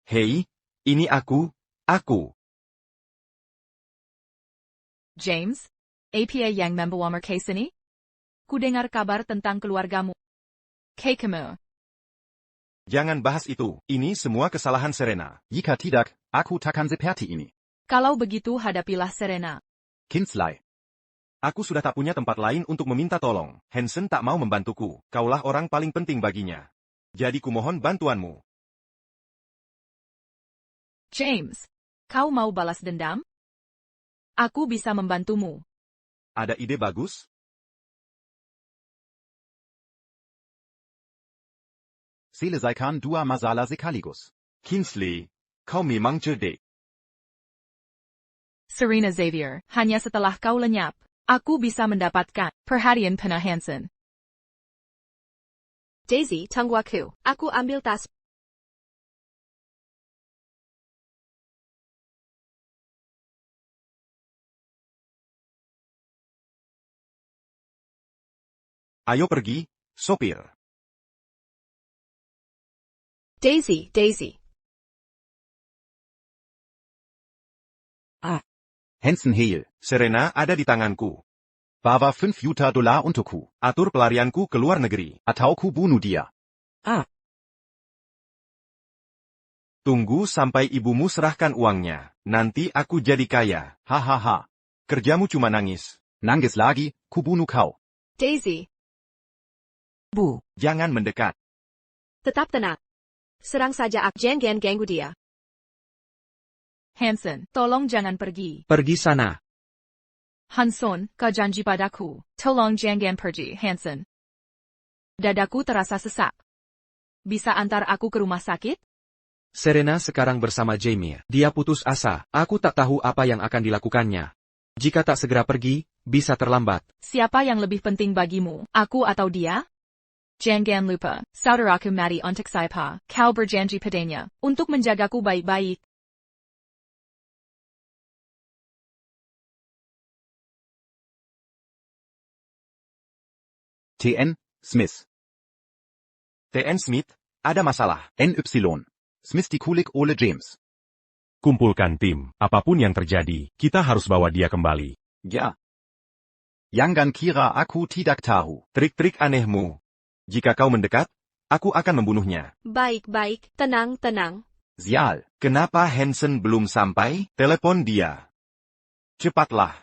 Hei, ini aku. James, apa yang membawamu ke sini? Ku dengar kabar tentang keluargamu. Kamu. Jangan bahas itu. Ini semua kesalahan Serena. Jika tidak, aku takkan seperti ini. Kalau begitu hadapilah Serena. Kinsley. Aku sudah tak punya tempat lain untuk meminta tolong. Hansen tak mau membantuku. Kaulah orang paling penting baginya. Jadi kumohon bantuanmu. James, kau mau balas dendam? Aku bisa membantumu. Ada ide bagus? Selesaikan dua masalah sekaligus. Kingsley, kau memang cerdik. Serena Xavier, hanya setelah kau lenyap, aku bisa mendapatkan perhatian penuh Hansen. Daisy, tunggu aku. Aku ambil tas. Ayo pergi, sopir. Daisy. Hansen Hale. Serena ada di tanganku. Bawa 5 juta dolar untukku. Atur pelarianku ke luar negeri. Atau ku bunuh dia. Tunggu sampai ibumu serahkan uangnya. Nanti aku jadi kaya. Hahaha. Kerjamu cuma nangis. Nangis lagi, ku bunuh kau. Daisy, Bu, Jangan mendekat. tetap tenang. Serang saja aku. Jangan ganggu dia. Hansen, tolong jangan pergi. Pergi sana. Hanson, kau janji padaku. Tolong jangan pergi, Hansen. Dadaku terasa sesak. Bisa antar aku ke rumah sakit? Serena sekarang bersama Jamie. Dia putus asa. Aku tak tahu apa yang akan dilakukannya. Jika tak segera pergi, bisa terlambat. Siapa yang lebih penting bagimu, aku atau dia? Jangan lupa, saudaraku mati untuk saya. Kau berjanji padanya, untuk menjagaku baik-baik. TN, Smith. TN Smith, ada masalah. NY. Smith dikulik oleh James. Kumpulkan tim. Apapun yang terjadi, kita harus bawa dia kembali. Ya. Jangan kira aku tidak tahu. Trik-trik anehmu. Jika kau mendekat, aku akan membunuhnya. Baik-baik, tenang. Sial. Kenapa Hansen belum sampai? Telepon dia. Cepatlah.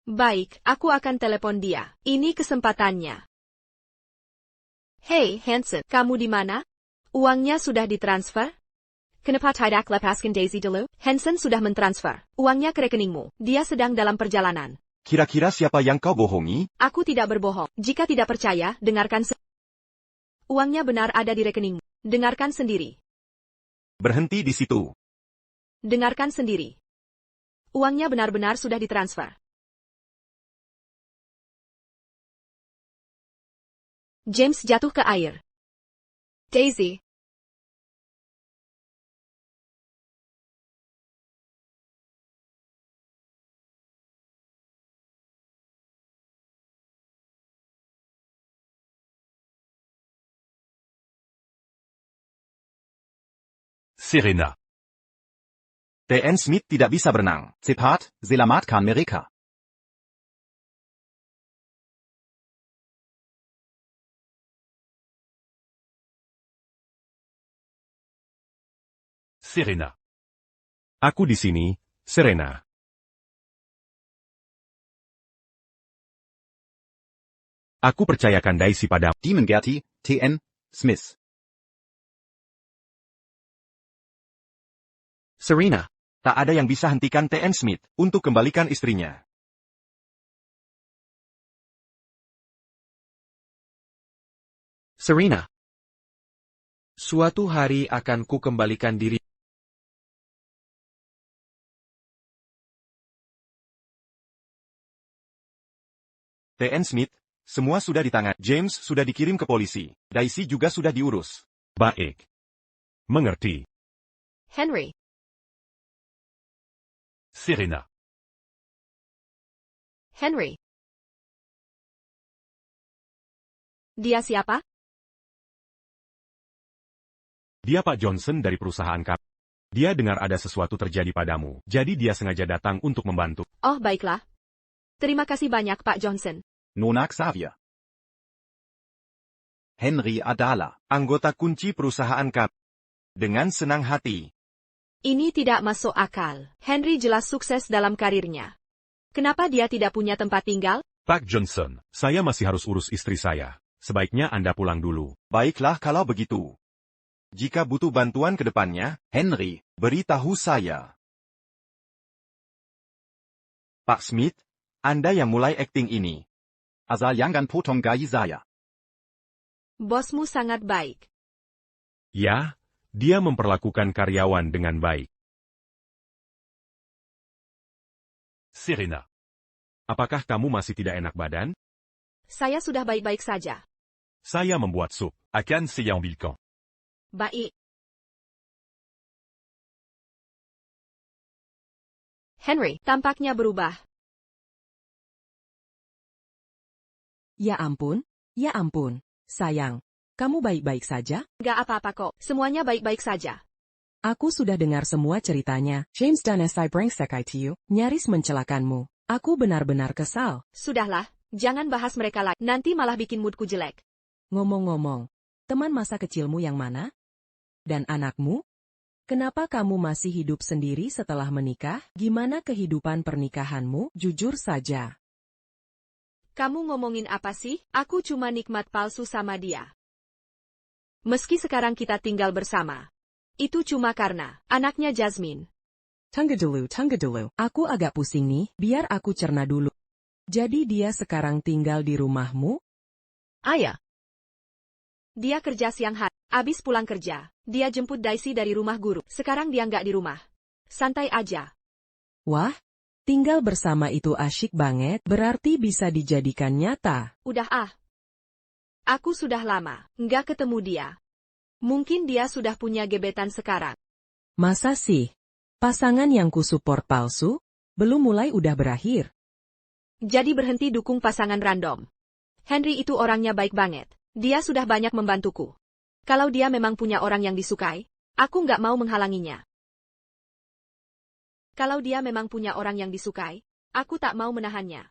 Baik, aku akan telepon dia. Ini kesempatannya. Hey, Hansen, kamu di mana? Uangnya sudah ditransfer? Kenapa tidak lepaskan Daisy dulu? Hansen sudah mentransfer uangnya ke rekeningmu. Dia sedang dalam perjalanan. Kira-kira siapa yang kau bohongi? Aku tidak berbohong. Jika tidak percaya, dengarkan uangnya benar ada di rekeningmu. Dengarkan sendiri. Berhenti di situ. Dengarkan sendiri. Uangnya benar-benar sudah ditransfer. James jatuh ke air. Daisy. Serena. TN Smith tidak bisa berenang. Cepat, selamatkan mereka. Serena. Aku di sini, Serena. Aku percayakan Daisy padamu. Demon Gertie, TN, Smith. Serena. Tak ada yang bisa hentikan TN Smith untuk kembalikan istrinya. Serena. Suatu hari akan ku kembalikan diri. TN Smith, semua sudah di tangan. James sudah dikirim ke polisi. Daisy juga sudah diurus. Baik. Mengerti. Henry. Serena. Henry. Dia siapa? Dia Pak Johnson dari perusahaan kami. Dia dengar ada sesuatu terjadi padamu, jadi dia sengaja datang untuk membantu. Oh, baiklah. Terima kasih banyak, Pak Johnson. Nona Xavier. Henry Adala. Anggota kunci perusahaan kami. Dengan senang hati. Ini tidak masuk akal. Henry jelas sukses dalam karirnya. Kenapa dia tidak punya tempat tinggal? Pak Johnson, saya masih harus urus istri saya. Sebaiknya Anda pulang dulu. Baiklah kalau begitu. Jika butuh bantuan ke depannya, Henry. beritahu saya. Pak Smith, Anda yang mulai akting ini. Asal jangan potong gaji saya. Bosmu sangat baik. Ya, dia memperlakukan karyawan dengan baik. Serena. Apakah kamu masih tidak enak badan? Saya sudah baik-baik saja. Saya membuat sup. Akan siang bilkan. Baik. Henry tampaknya berubah. ya ampun, sayang. Kamu baik-baik saja? Gak apa-apa kok, semuanya baik-baik saja. Aku sudah dengar semua ceritanya. James dan SI brengsek ITU, nyaris mencelakanmu. Aku benar-benar kesal. Sudahlah, jangan bahas mereka lagi. Nanti malah bikin moodku jelek. Ngomong-ngomong, teman masa kecilmu yang mana? Dan anakmu? Kenapa kamu masih hidup sendiri setelah menikah? Gimana kehidupan pernikahanmu? Jujur saja. Kamu ngomongin apa sih? Aku cuma nikmat palsu sama dia. Meski sekarang kita tinggal bersama. Itu cuma karena anaknya Jasmine. Tunggu dulu. Aku agak pusing nih, biar aku cerna dulu. Jadi dia sekarang tinggal di rumahmu? Ayah. Dia kerja siang hari. Abis pulang kerja, dia jemput Daisy dari rumah guru. Sekarang dia nggak di rumah. Santai aja. Wah, tinggal bersama itu asyik banget, berarti bisa dijadikan nyata. Udah ah. Aku sudah lama nggak ketemu dia. Mungkin dia sudah punya gebetan sekarang. Masa sih? Pasangan yang kusupport palsu? Belum mulai udah berakhir. Jadi berhenti dukung pasangan random. Henry itu orangnya baik banget. Dia sudah banyak membantuku. Kalau dia memang punya orang yang disukai, aku nggak mau menghalanginya. Kalau dia memang punya orang yang disukai, aku tak mau menahannya.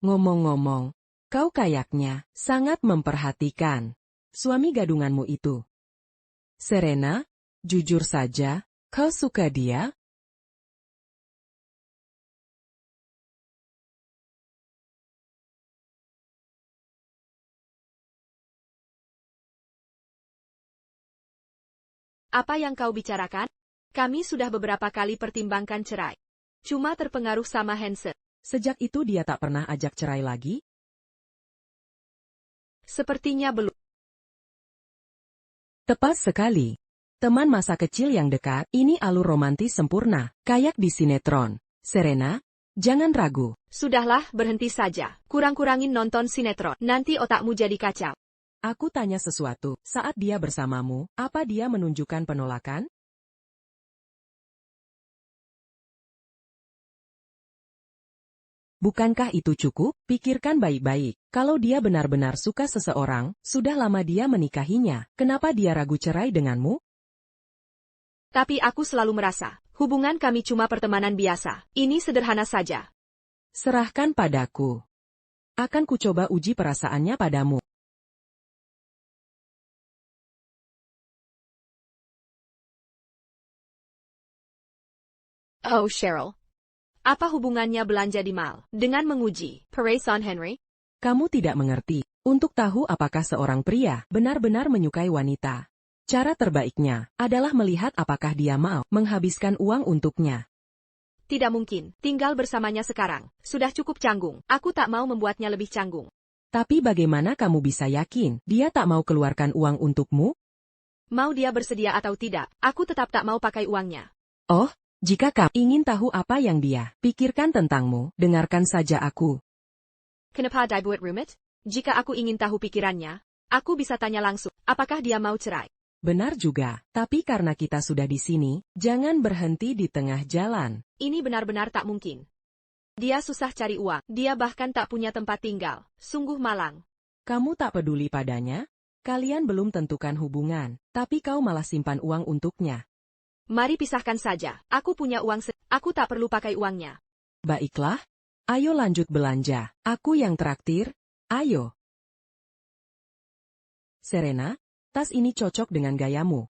Ngomong-ngomong, kau kayaknya sangat memperhatikan suami gadunganmu itu. Serena, jujur saja, kau suka dia? Apa yang kau bicarakan? Kami sudah beberapa kali pertimbangkan cerai. Cuma terpengaruh sama Hansen. Sejak itu dia tak pernah ajak cerai lagi? Sepertinya belum. Tepat sekali. Teman masa kecil yang dekat, ini alur romantis sempurna, kayak di sinetron. Serena, jangan ragu. Sudahlah, berhenti saja. Kurang-kurangin nonton sinetron. Nanti otakmu jadi kacau. Aku tanya sesuatu, saat dia bersamamu, apa dia menunjukkan penolakan? Bukankah itu cukup? Pikirkan baik-baik. Kalau dia benar-benar suka seseorang, sudah lama dia menikahinya, kenapa dia ragu cerai denganmu? Tapi aku selalu merasa, hubungan kami cuma pertemanan biasa. Ini sederhana saja. Serahkan padaku. Akan kucoba uji perasaannya padamu. Oh Cheryl. Apa hubungannya belanja di mall dengan menguji Parison Henry? Kamu tidak mengerti. Untuk tahu apakah seorang pria benar-benar menyukai wanita, cara terbaiknya adalah melihat apakah dia mau menghabiskan uang untuknya. Tidak mungkin. Tinggal bersamanya sekarang. Sudah cukup canggung. Aku tak mau membuatnya lebih canggung. Tapi bagaimana kamu bisa yakin dia tak mau keluarkan uang untukmu? Mau dia bersedia atau tidak, aku tetap tak mau pakai uangnya. Oh, jika kamu ingin tahu apa yang dia pikirkan tentangmu, dengarkan saja aku. Kenapa dibuat rumit? Jika aku ingin tahu pikirannya, aku bisa tanya langsung, apakah dia mau cerai? Benar juga, tapi karena kita sudah di sini, jangan berhenti di tengah jalan. Ini benar-benar tak mungkin. Dia susah cari uang, dia bahkan tak punya tempat tinggal, sungguh malang. Kamu tak peduli padanya? Kalian belum tentukan hubungan, tapi kau malah simpan uang untuknya. Mari pisahkan saja, aku punya uang aku tak perlu pakai uangnya. Baiklah, ayo lanjut belanja, aku yang traktir, ayo. Serena, tas ini cocok dengan gayamu.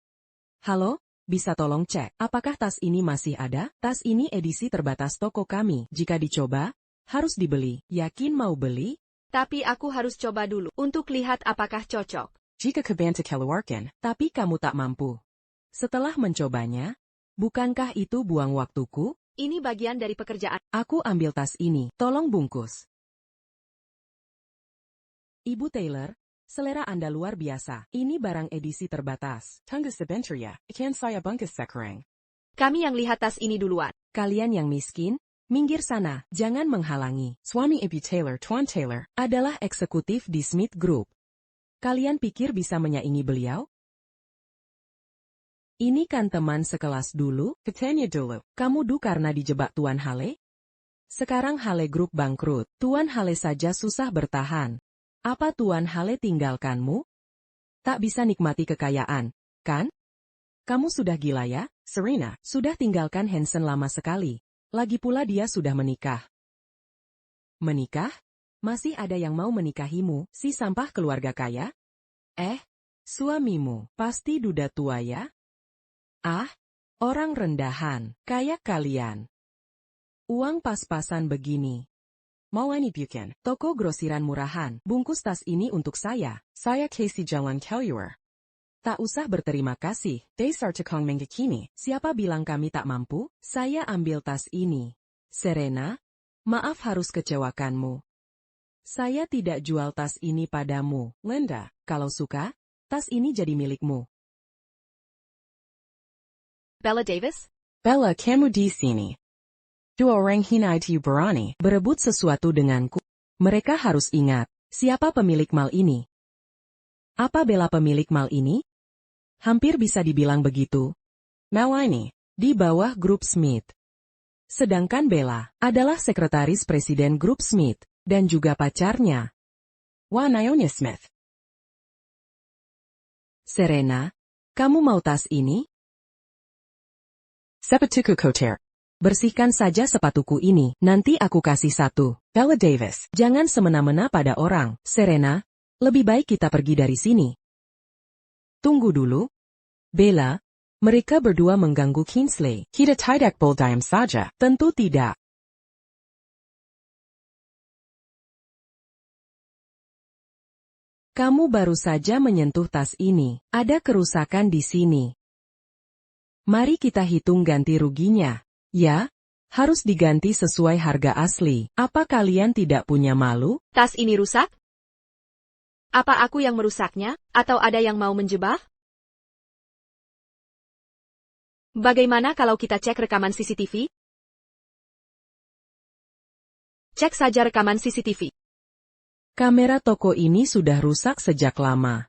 Halo, bisa tolong cek, apakah tas ini masih ada? Tas ini edisi terbatas toko kami, jika dicoba, harus dibeli. Yakin mau beli? Tapi aku harus coba dulu, untuk lihat apakah cocok. Jika kebanta keluarkan, tapi kamu tak mampu. Setelah mencobanya, bukankah itu buang waktuku? Ini bagian dari pekerjaan. Aku ambil tas ini, tolong bungkus. Ibu Taylor, selera Anda luar biasa. Ini barang edisi terbatas. Tunggu sebentar ya, ikan saya bungkus sekarang. Kami yang lihat tas ini duluan. Kalian yang miskin, minggir sana, jangan menghalangi. Suami Ibu Taylor, Tuan Taylor, adalah eksekutif di Smith Group. Kalian pikir bisa menyaingi beliau? Ini kan teman sekelas dulu, katanya dulu. Kamu karena dijebak Tuan Hale? Sekarang Hale Group bangkrut, Tuan Hale saja susah bertahan. Apa Tuan Hale tinggalkanmu? Tak bisa nikmati kekayaan, kan? Kamu sudah gila ya, Serena? Sudah tinggalkan Hansen lama sekali. Lagi pula dia sudah menikah. Menikah? Masih ada yang mau menikahimu, si sampah keluarga kaya? Suamimu, pasti duda tua ya? Ah, orang rendahan, kayak kalian. Uang pas-pasan begini. Mau ini bukan? Toko grosiran murahan, bungkus tas ini untuk saya. Saya Casey Jalan Kellywer. Tak usah berterima kasih, Desar Tekong Menggekini. Siapa bilang kami tak mampu? Saya ambil tas ini. Serena, maaf harus kecewakanmu. Saya tidak jual tas ini padamu, Linda. Kalau suka, tas ini jadi milikmu. Bella Davis? Bella, kamu di sini. Dua orang hina itu berani berebut sesuatu denganku. Mereka harus ingat, siapa pemilik mal ini. Apa Bella pemilik mal ini? Hampir bisa dibilang begitu. Mal ini, di bawah grup Smith. Sedangkan Bella adalah sekretaris presiden grup Smith, dan juga pacarnya. Naomi Smith. Serena, kamu mau tas ini? Sepatuku kotor. Bersihkan saja sepatuku ini, nanti aku kasih satu. Bella Davis, jangan semena-mena pada orang. Serena, lebih baik kita pergi dari sini. Tunggu dulu. Bella, mereka berdua mengganggu Kingsley. Kita tidak diam saja. Tentu tidak. Kamu baru saja menyentuh tas ini. Ada kerusakan di sini. Mari kita hitung ganti ruginya. Ya, harus diganti sesuai harga asli. Apa kalian tidak punya malu? Tas ini rusak? Apa aku yang merusaknya, atau ada yang mau menjebak? Bagaimana kalau kita cek rekaman CCTV? Cek saja rekaman CCTV. Kamera toko ini sudah rusak sejak lama.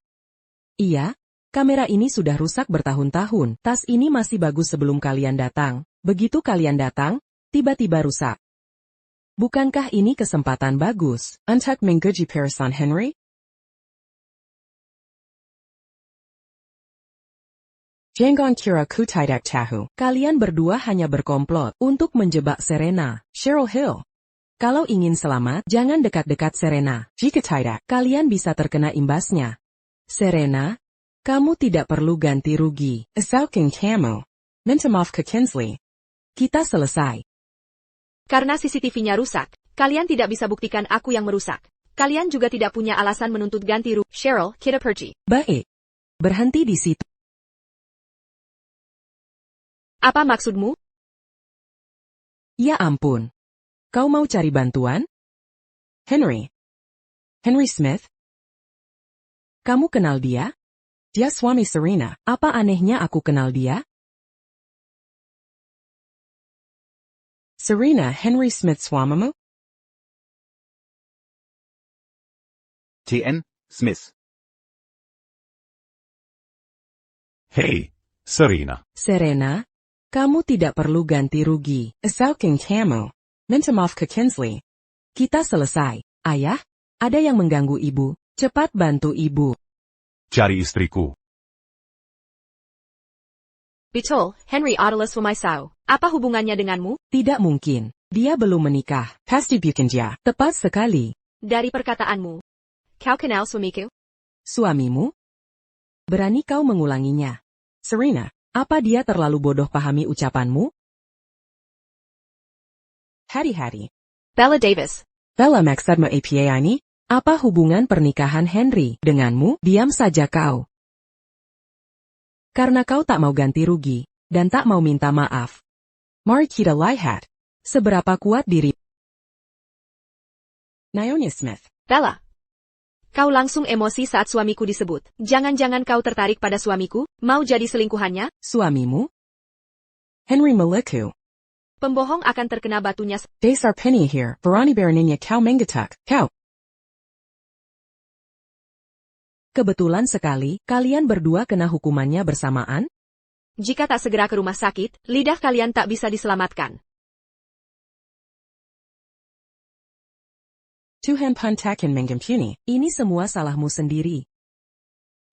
Iya, kamera ini sudah rusak bertahun-tahun. Tas ini masih bagus sebelum kalian datang. Begitu kalian datang, tiba-tiba rusak. Bukankah ini kesempatan bagus untuk menggaji Pearson Henry? Jangan kira ku tidak tahu. Kalian berdua hanya berkomplot untuk menjebak Serena, Cheryl Hill. Kalau ingin selamat, jangan dekat-dekat Serena. Jika tidak, kalian bisa terkena imbasnya. Serena, kamu tidak perlu ganti rugi. Asalkan kamu minta maaf ke Kingsley. Kita selesai. Karena CCTV-nya rusak, kalian tidak bisa buktikan aku yang merusak. Kalian juga tidak punya alasan menuntut ganti rugi. Cheryl, kita pergi. Baik. Berhenti di situ. Apa maksudmu? Ya ampun. Kau mau cari bantuan? Henry Smith? Kamu kenal dia? Dia suami Serena. Apa anehnya aku kenal dia? Serena Henry Smith suamimu? TN, Smith. Hey, Serena. Serena, kamu tidak perlu ganti rugi. Asalkan kamu minta maaf ke Kingsley. Kita selesai. Ayah, ada yang mengganggu ibu. Cepat bantu ibu. Cari istriku. Betul, Henry adalah suami saya. Apa hubungannya denganmu? Tidak mungkin. Dia belum menikah. Pasti bukan dia. Tepat sekali. Dari perkataanmu, kau kenal suamiku? Suamimu? Berani kau mengulanginya. Serena, apa dia terlalu bodoh pahami ucapanmu? Hari-hari. Bella Davis. Bella maksudmu apa ini? Apa hubungan pernikahan Henry denganmu? Diam saja kau. Karena kau tak mau ganti rugi, dan tak mau minta maaf. Mari kita lihat seberapa kuat diri. Naomi Smith. Bella. Kau langsung emosi saat suamiku disebut. Jangan-jangan kau tertarik pada suamiku? Mau jadi selingkuhannya? Suamimu? Henry Maliku. Pembohong akan terkena batunya. Desar Penny here. Berani beraninya kau menggetak. Kau. Kebetulan sekali, kalian berdua kena hukumannya bersamaan? Jika tak segera ke rumah sakit, lidah kalian tak bisa diselamatkan. Tuhan pantakan mengampuni. Ini semua salahmu sendiri.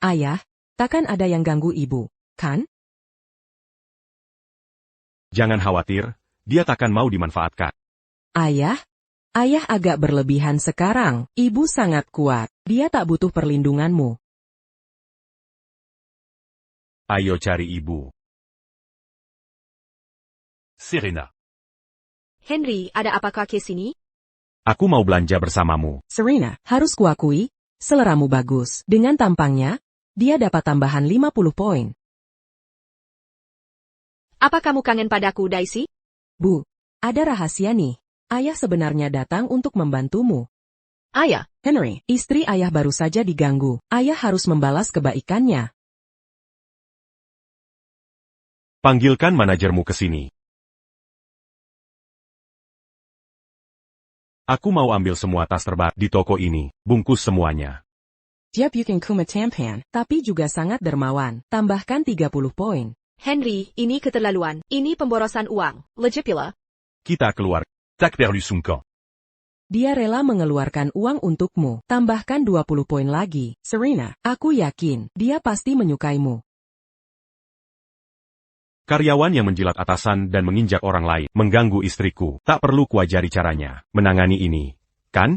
Ayah, takkan ada yang ganggu ibu, kan? Jangan khawatir, dia takkan mau dimanfaatkan. Ayah? Ayah agak berlebihan sekarang, ibu sangat kuat, dia tak butuh perlindunganmu. Ayo cari ibu. Serena. Henry, ada apakah ke sini? Aku mau belanja bersamamu. Serena, harus kuakui, seleramu bagus. Dengan tampangnya, dia dapat tambahan 50 poin. Apa kamu kangen padaku, Daisy? Bu, ada rahasia nih. Ayah sebenarnya datang untuk membantumu. Ayah, Henry, istri ayah baru saja diganggu. Ayah harus membalas kebaikannya. Panggilkan manajermu ke sini. Aku mau ambil semua tas terbaik di toko ini, bungkus semuanya. Dia bukan kuma tampan, tapi juga sangat dermawan. Tambahkan 30 poin. Henry, ini keterlaluan. Ini pemborosan uang. Legit pula. Kita keluar. Tak perlu sungkan. Dia rela mengeluarkan uang untukmu. Tambahkan 20 poin lagi. Serena, aku yakin, dia pasti menyukaimu. Karyawan yang menjilat atasan dan menginjak orang lain, mengganggu istriku. Tak perlu kuajari caranya menangani ini, kan?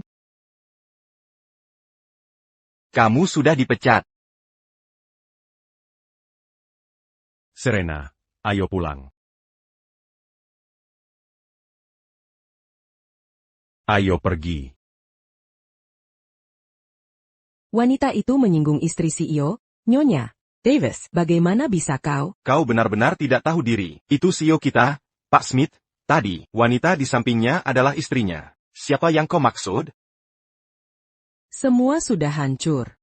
Kamu sudah dipecat. Serena, ayo pulang. Ayo pergi. Wanita itu menyinggung istri CEO, Nyonya Davis. Bagaimana bisa kau? Kau benar-benar tidak tahu diri. Itu CEO kita, Pak Smith. Tadi, wanita di sampingnya adalah istrinya. Siapa yang kau maksud? Semua sudah hancur.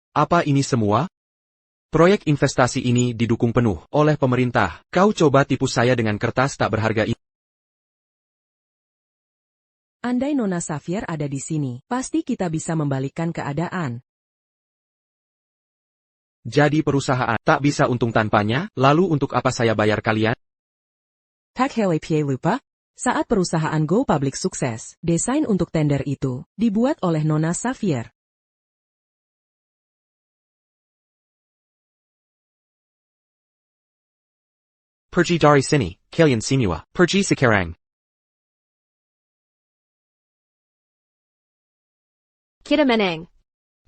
Apa ini semua? Proyek investasi ini didukung penuh oleh pemerintah. Kau coba tipu saya dengan kertas tak berharga ini. Andai Nona Xavier ada di sini, pasti kita bisa membalikkan keadaan. Jadi perusahaan tak bisa untung tanpanya, lalu untuk apa saya bayar kalian? Tak hele pie lupa? Saat perusahaan Go Public sukses, desain untuk tender itu dibuat oleh Nona Xavier. Pergi dari sini, kalian semua. Pergi sekarang. Kita menang.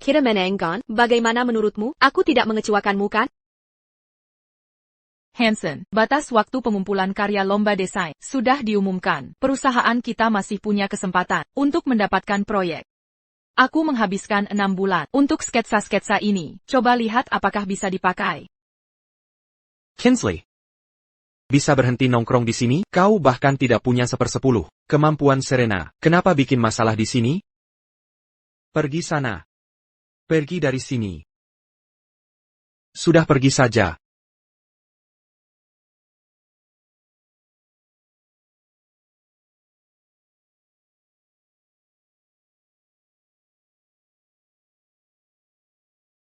Kita menang, kan? Bagaimana menurutmu? Aku tidak mengecewakanmu, kan? Hansen, batas waktu pengumpulan karya lomba desain sudah diumumkan. Perusahaan kita masih punya kesempatan untuk mendapatkan proyek. Aku menghabiskan 6 bulan untuk sketsa-sketsa ini. Coba lihat apakah bisa dipakai. Kinsley. Bisa berhenti nongkrong di sini? Kau bahkan tidak punya 1/10 kemampuan Serena. Kenapa bikin masalah di sini? Pergi sana. Pergi dari sini. Sudah pergi saja.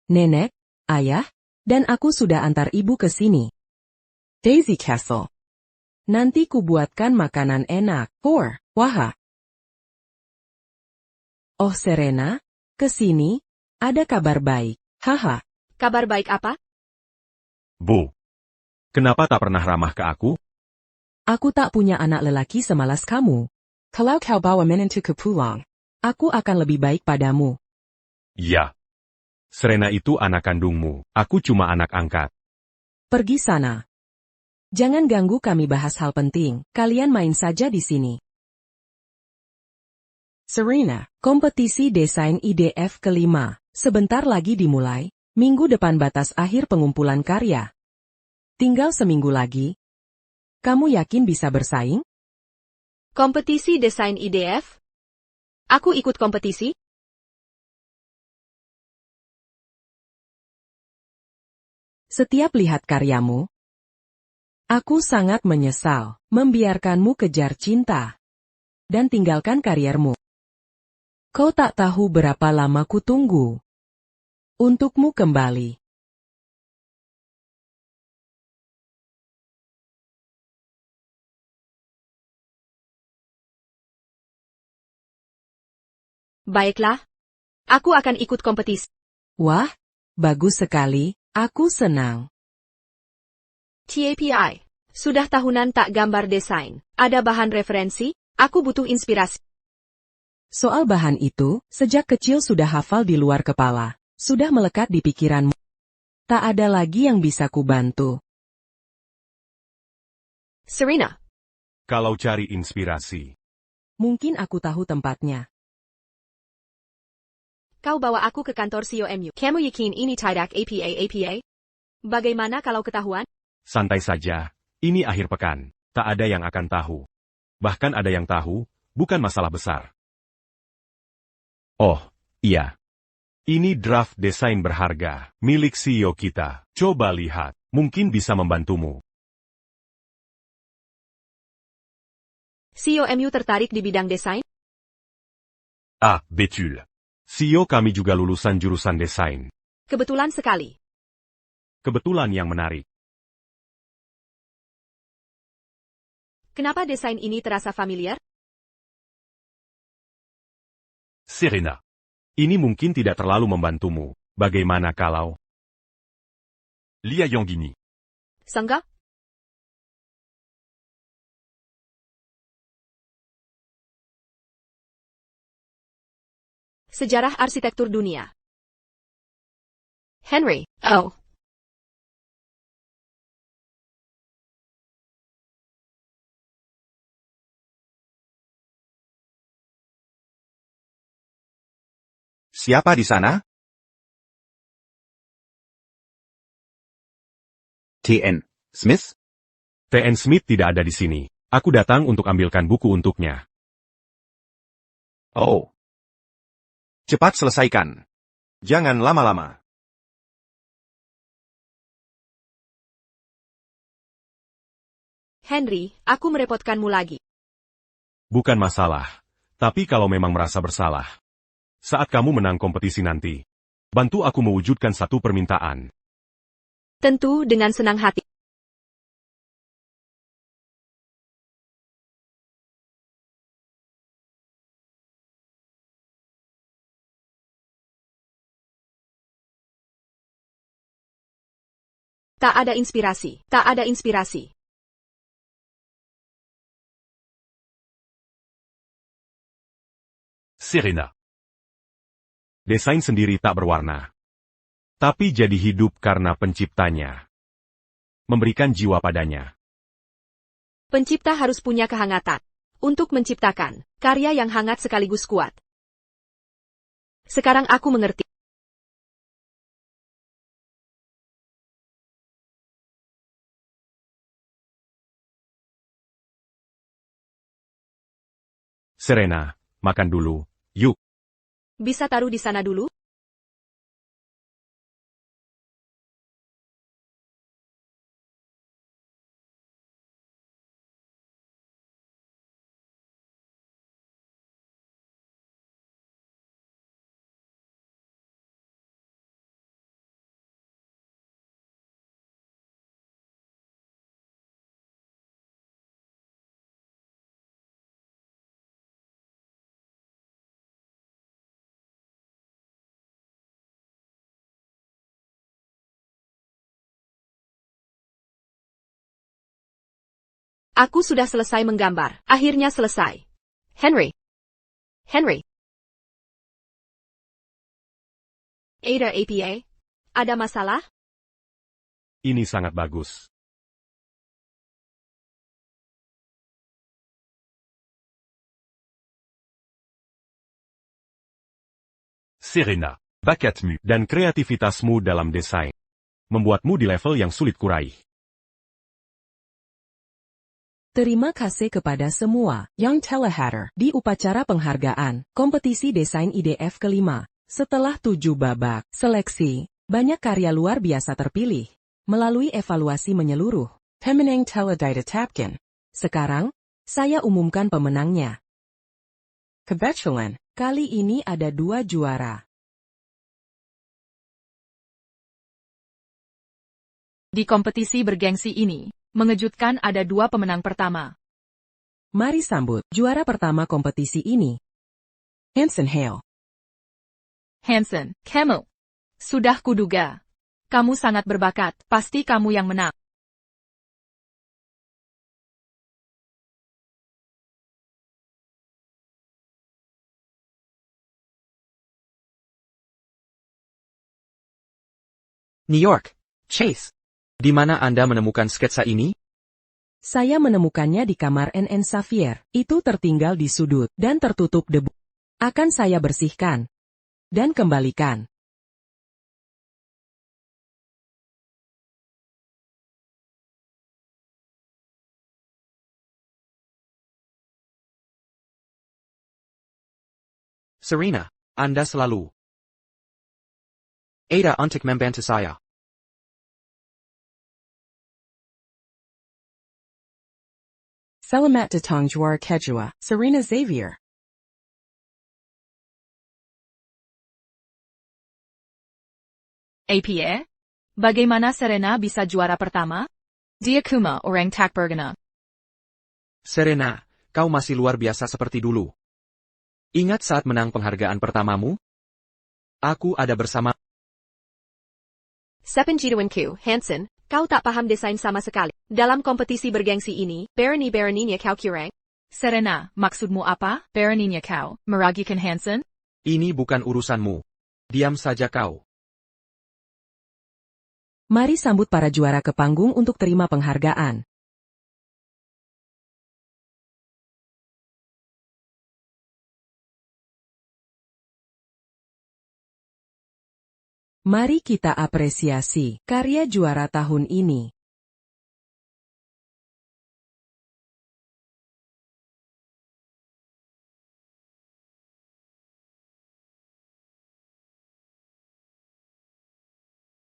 Nenek, ayah, dan aku sudah antar ibu ke sini. Daisy Castle. Nanti ku buatkan makanan enak. Wah. Oh Serena, ke sini, ada kabar baik. Haha. Kabar baik apa? Bu. Kenapa tak pernah ramah ke aku? Aku tak punya anak lelaki semalas kamu. Kalau kau bawa menantu ke pulang, aku akan lebih baik padamu. Ya. Serena itu anak kandungmu, aku cuma anak angkat. Pergi sana. Jangan ganggu kami bahas hal penting, kalian main saja di sini. Serena, kompetisi desain IDF kelima, sebentar lagi dimulai, minggu depan batas akhir pengumpulan karya. Tinggal seminggu lagi. Kamu yakin bisa bersaing? Kompetisi desain IDF? Aku ikut kompetisi? Setiap lihat karyamu, aku sangat menyesal membiarkanmu kejar cinta dan tinggalkan kariermu. Kau tak tahu berapa lama ku tunggu untukmu kembali. Baiklah. Aku akan ikut kompetisi. Wah, bagus sekali, aku senang. TAPI. Sudah tahunan tak gambar desain. Ada bahan referensi? Aku butuh inspirasi. Soal bahan itu, sejak kecil sudah hafal di luar kepala. Sudah melekat di pikiranmu. Tak ada lagi yang bisa kubantu. Serena. Kalau cari inspirasi, Mungkin aku tahu tempatnya. Kau bawa aku ke kantor COMU. Kamu yakin ini tidak APA? Bagaimana kalau ketahuan? santai saja. Ini akhir pekan. Tak ada yang akan tahu. Bahkan ada yang tahu, bukan masalah besar. Oh, iya. Ini draft desain berharga, milik CEO kita. Coba lihat, mungkin bisa membantumu. COMU tertarik di bidang desain? Ah, betul. CEO kami juga lulusan jurusan desain. Kebetulan sekali. Kebetulan yang menarik. Kenapa desain ini terasa familiar? Serena. Ini mungkin tidak terlalu membantumu. Bagaimana kalau Lia Yonggini? Sangga? Sejarah arsitektur dunia. Henry. Oh. Siapa di sana? TN. Smith? TN Smith tidak ada di sini. Aku datang untuk ambilkan buku untuknya. Oh. Cepat selesaikan. Jangan lama-lama. Henry, aku merepotkanmu lagi. Bukan masalah. Tapi kalau memang merasa bersalah. Saat kamu menang kompetisi nanti, bantu aku mewujudkan satu permintaan. Tentu dengan senang hati. Tak ada inspirasi. Tak ada inspirasi. Serena. Desain sendiri tak berwarna. Tapi jadi hidup karena penciptanya. Memberikan jiwa padanya. Pencipta harus punya kehangatan. Untuk menciptakan karya yang hangat sekaligus kuat. Sekarang aku mengerti. Serena, makan dulu, yuk. Bisa taruh di sana dulu? Aku sudah selesai menggambar. Akhirnya selesai. Henry. Henry. Ada APA? Ada masalah? Ini sangat bagus. Serena, bakatmu dan kreativitasmu dalam desain membuatmu di level yang sulit kuraih. Terima kasih kepada semua yang telehadir di upacara penghargaan kompetisi desain IDF kelima. Setelah 7 babak seleksi, banyak karya luar biasa terpilih melalui evaluasi menyeluruh. Pemenang Teledita Tapkin. Sekarang, saya umumkan pemenangnya. Kebetulan, kali ini ada 2 juara. Di kompetisi bergengsi ini, mengejutkan ada 2 pemenang pertama. Mari sambut juara pertama kompetisi ini. Hanson Hale. Hansen, kamu. Sudah kuduga. Kamu sangat berbakat, pasti kamu yang menang. New York, Chase. Di mana Anda menemukan sketsa ini? Saya menemukannya di kamar NN Xavier. Itu tertinggal di sudut dan tertutup debu. Akan saya bersihkan dan kembalikan. Serena, Anda selalu. Ada untuk membantu saya. Selamat datang juara kedua, Serena Xavier. APA? Bagaimana Serena bisa juara pertama? Dia kuma orang tak berguna. Serena, kau masih luar biasa seperti dulu. Ingat saat menang penghargaan pertamamu? Aku ada bersama. Sepenjituanku, Hansen, kau tak paham desain sama sekali. Dalam kompetisi bergengsi ini, berani-beraninya kau kurang. Serena, maksudmu apa? Beraninya kau meragukan Hansen? Ini bukan urusanmu. Diam saja kau. Mari sambut para juara ke panggung untuk terima penghargaan. Mari kita apresiasi karya juara tahun ini.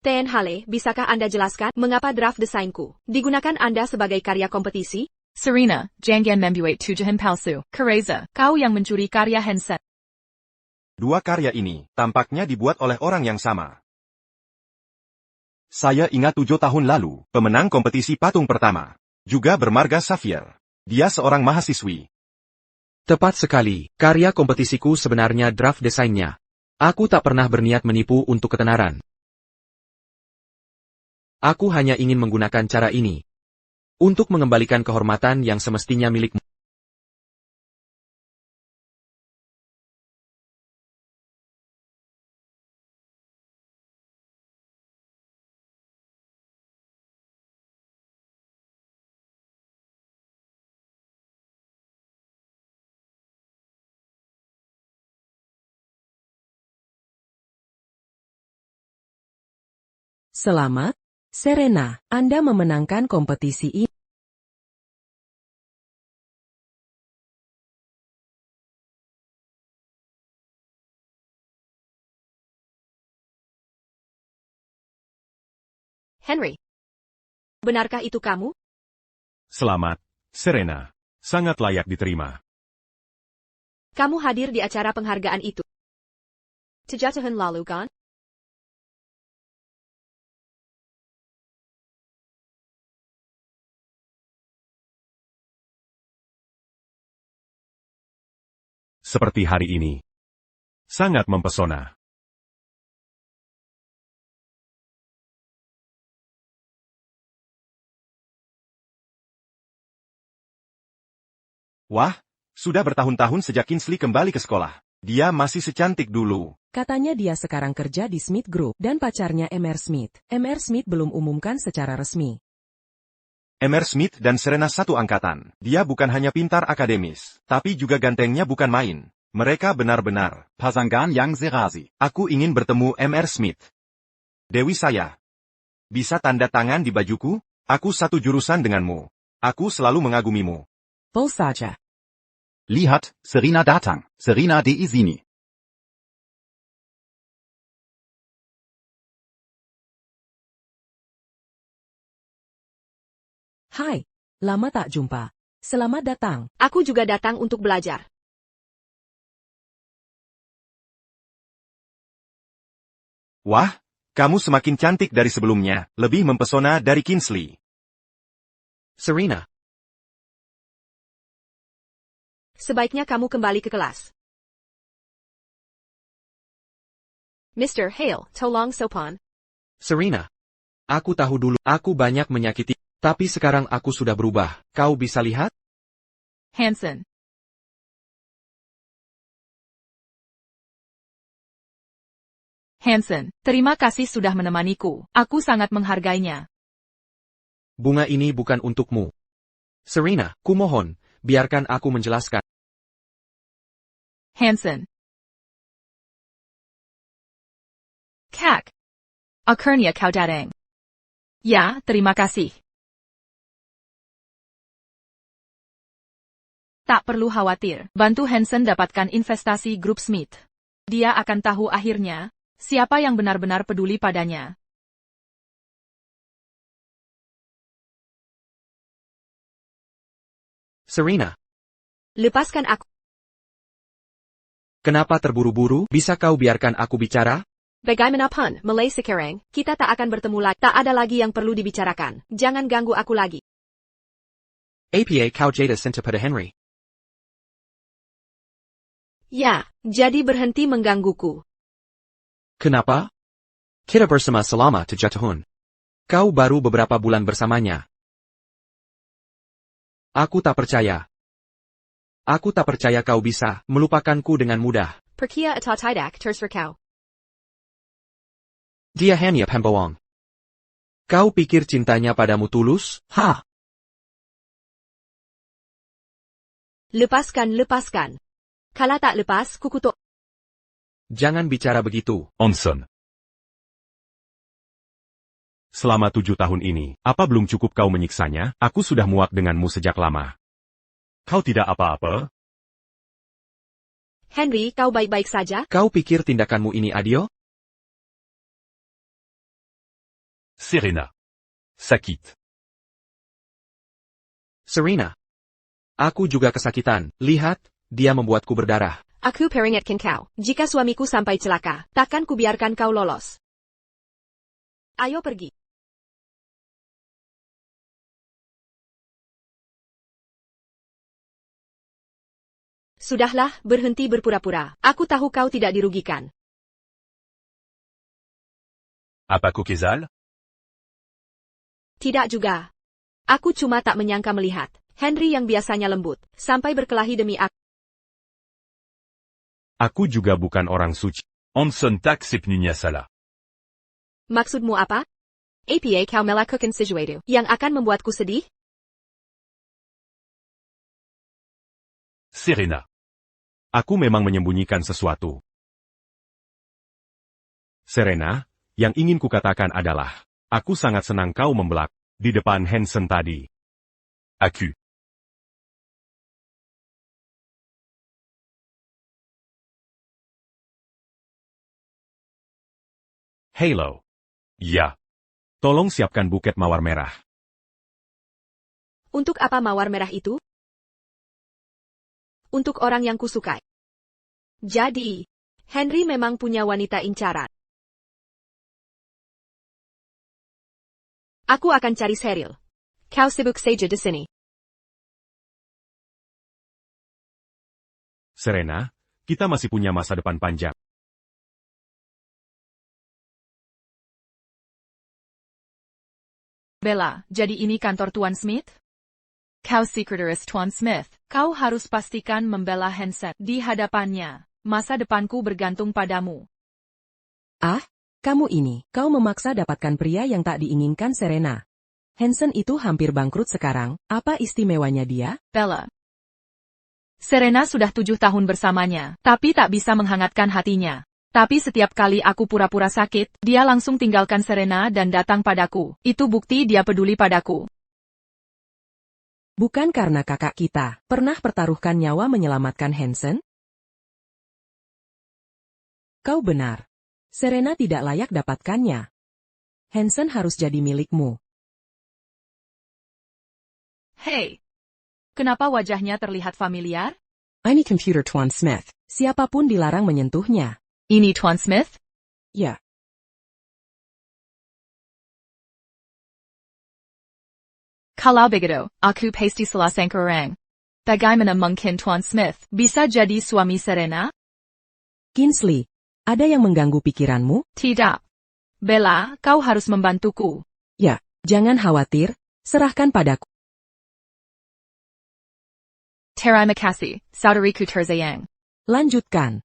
Ten Hale, bisakah Anda jelaskan mengapa draft desainku digunakan Anda sebagai karya kompetisi? Serena, jangan membuat tuduhan palsu. Kareza, kau yang mencuri karya Hansen. Dua karya ini tampaknya dibuat oleh orang yang sama. Saya ingat 7 tahun lalu, pemenang kompetisi patung pertama. Juga bermarga Xavier. Dia seorang mahasiswi. Tepat sekali, karya kompetisiku sebenarnya draft desainnya. Aku tak pernah berniat menipu untuk ketenaran. Aku hanya ingin menggunakan cara ini untuk mengembalikan kehormatan yang semestinya milikmu. Selamat, Serena, Anda memenangkan kompetisi ini. Henry. Benarkah itu kamu? Selamat, Serena. Sangat layak diterima. Kamu hadir di acara penghargaan itu 7 tahun lalu kan? Seperti hari ini. Sangat mempesona. Wah, sudah bertahun-tahun sejak Kingsley kembali ke sekolah. Dia masih secantik dulu. Katanya dia sekarang kerja di Smith Group dan pacarnya Mr. Smith. Mr. Smith belum umumkan secara resmi. Mr. Smith dan Serena satu angkatan. Dia bukan hanya pintar akademis, tapi juga gantengnya bukan main. Mereka benar-benar. Pasangan yang serasi. Aku ingin bertemu Mr. Smith. Dewi saya. Bisa tanda tangan di bajuku? Aku satu jurusan denganmu. Aku selalu mengagumimu. Vol saja. Lihat, Serena datang. Serena di sini. Hai, lama tak jumpa. Selamat datang. Aku juga datang untuk belajar. Wah, kamu semakin cantik dari sebelumnya, lebih mempesona dari Kingsley. Serena, Sebaiknya kamu kembali ke kelas. Mr. Hale, tolong sopan. Serena. Aku tahu dulu, aku banyak menyakiti, tapi sekarang aku sudah berubah. Kau bisa lihat? Hansen. Hansen, terima kasih sudah menemaniku. Aku sangat menghargainya. Bunga ini bukan untukmu. Serena, kumohon, biarkan aku menjelaskan. Hansen. Kak. Akhirnya kau datang. Ya, terima kasih. Tak perlu khawatir, bantu Hansen dapatkan investasi grup Smith. Dia akan tahu akhirnya, siapa yang benar-benar peduli padanya. Serena, Lepaskan aku. kenapa terburu-buru? Bisa kau biarkan aku bicara? Bagaimanapun, mulai sekarang, kita tak akan bertemu lagi. Tak ada lagi yang perlu dibicarakan. Jangan ganggu aku lagi. Apa kau jada senta pada Henry? Ya, jadi berhenti menggangguku. Kenapa? Kita bersama selama 7 tahun. Kau baru beberapa bulan bersamanya. Aku tak percaya. Aku tak percaya kau bisa melupakanku dengan mudah. Perkia atau tidak terserah kau. Dia hanya pembohong. Kau pikir cintanya padamu tulus? Ha! Lepaskan. Kalau tak lepas, kukutuk. Jangan bicara begitu. Onsen. Selama 7 tahun ini, apa belum cukup kau menyiksanya? Aku sudah muak denganmu sejak lama. Kau tidak apa-apa? Henry, kau baik-baik saja? Kau pikir tindakanmu ini adil? Serena. Sakit. Serena. Aku juga kesakitan. Lihat, dia membuatku berdarah. Aku peringatkan kau, jika suamiku sampai celaka, takkan kubiarkan kau lolos. Ayo pergi. Sudahlah, berhenti berpura-pura. Aku tahu kau tidak dirugikan. Apa Kezal? Tidak juga. Aku cuma tak menyangka melihat Henry yang biasanya lembut, sampai berkelahi demi aku. Aku juga bukan orang suci. Onsen tak sepenuhnya salah. Maksudmu apa? Apa kau melakukan sesuatu yang akan membuatku sedih? Serena. Aku memang menyembunyikan sesuatu. Serena, yang ingin kukatakan adalah, aku sangat senang kau membelak di depan Hansen tadi. Aku. Halo. Ya. Tolong siapkan buket mawar merah. Untuk apa mawar merah itu? Untuk orang yang kusukai. Jadi, Henry memang punya wanita incaran. Aku akan cari Cheryl. Kau sibuk saja di sini. Serena, kita masih punya masa depan panjang. Bella, jadi ini kantor Tuan Smith? Kau sekretaris Tuan Smith. Kau harus pastikan membela Hansen di hadapannya. Masa depanku bergantung padamu. Ah, kamu ini, kau memaksa dapatkan pria yang tak diinginkan Serena. Hansen itu hampir bangkrut sekarang, apa istimewanya dia? Bella. Serena sudah 7 tahun bersamanya, tapi tak bisa menghangatkan hatinya. Tapi setiap kali aku pura-pura sakit, dia langsung tinggalkan Serena dan datang padaku. Itu bukti dia peduli padaku. Bukan karena kakak kita pernah pertaruhkan nyawa menyelamatkan Hansen? Kau benar. Serena tidak layak dapatkannya. Hansen harus jadi milikmu. Hei, kenapa wajahnya terlihat familiar? Ini komputer Tuan Smith. Siapapun dilarang menyentuhnya. Ini Tuan Smith? Ya. Kalau begitu, aku pasti salah sangka orang. Bagaimana mungkin Tuan Smith bisa jadi suami Serena? Kingsley, Ada yang mengganggu pikiranmu? Tidak. Bella, kau harus membantuku. Ya, jangan khawatir, serahkan padaku. Terima kasih, saudariku tersayang. Lanjutkan.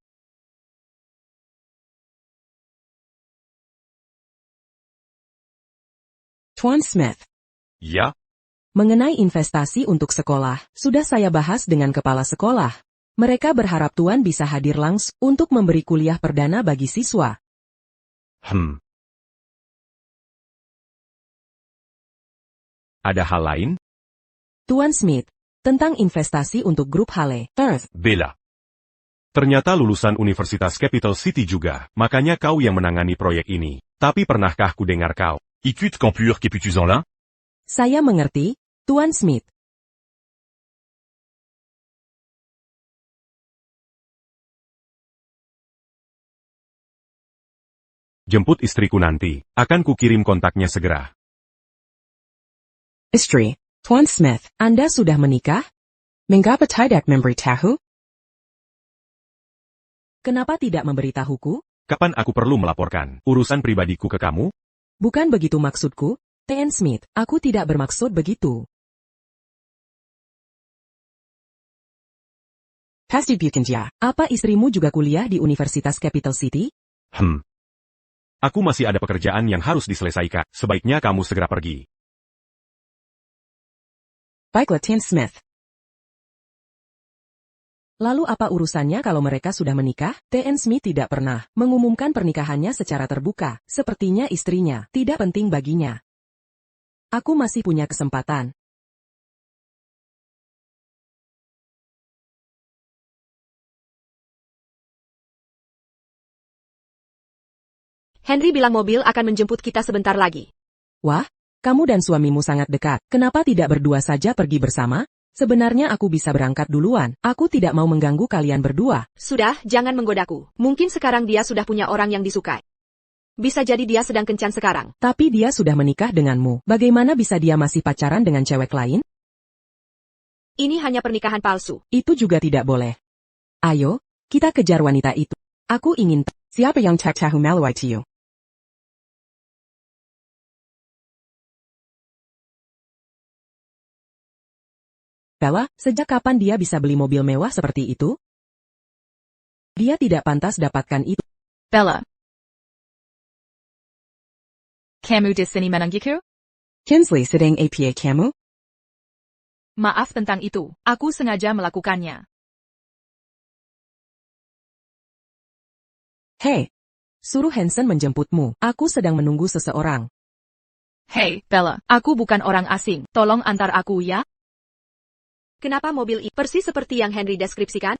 Tuan Smith. Ya, Mengenai investasi untuk sekolah, sudah saya bahas dengan kepala sekolah. Mereka berharap Tuan bisa hadir langsung untuk memberi kuliah perdana bagi siswa. Ada hal lain? Tuan Smith, tentang investasi untuk grup Hale, Earth. Bella. Ternyata lulusan Universitas Capital City juga, makanya kau yang menangani proyek ini. Tapi pernahkah ku dengar kau? Ikut campur keputusan là? Saya mengerti, Tuan Smith. Jemput istriku nanti, akan kukirim kontaknya segera. Istri, Tuan Smith, Anda sudah menikah? Mengapa tidak memberitahu? Kenapa tidak memberitahuku? Kapan aku perlu melaporkan urusan pribadiku ke kamu? Bukan begitu maksudku, T.N. Smith, aku tidak bermaksud begitu. Pasti Bukenja, apa istrimu juga kuliah di Universitas Capital City? Aku masih ada pekerjaan yang harus diselesaikan, sebaiknya kamu segera pergi. Baiklah T.N. Smith. Lalu apa urusannya kalau mereka sudah menikah? T.N. Smith tidak pernah mengumumkan pernikahannya secara terbuka, sepertinya istrinya tidak penting baginya. Aku masih punya kesempatan. Henry bilang mobil akan menjemput kita sebentar lagi. Wah, kamu dan suamimu sangat dekat. Kenapa tidak berdua saja pergi bersama? Sebenarnya aku bisa berangkat duluan. Aku tidak mau mengganggu kalian berdua. Sudah, jangan menggodaku. Mungkin sekarang dia sudah punya orang yang disukai. Bisa jadi dia sedang kencan sekarang. Tapi dia sudah menikah denganmu. Bagaimana bisa dia masih pacaran dengan cewek lain? Ini hanya pernikahan palsu. Itu juga tidak boleh. Ayo, kita kejar wanita itu. Aku ingin siapa yang tak tahu Malawatiu. Bella, sejak kapan dia bisa beli mobil mewah seperti itu? Dia tidak pantas dapatkan itu. Bella. Kamu di sini menungguku? Kinsley sedang apa kamu? Maaf tentang itu, aku sengaja melakukannya. Hei, suruh Hansen menjemputmu. Aku sedang menunggu seseorang. Hey, Bella, aku bukan orang asing, tolong antar aku ya. Kenapa mobil ini persis seperti yang Henry deskripsikan?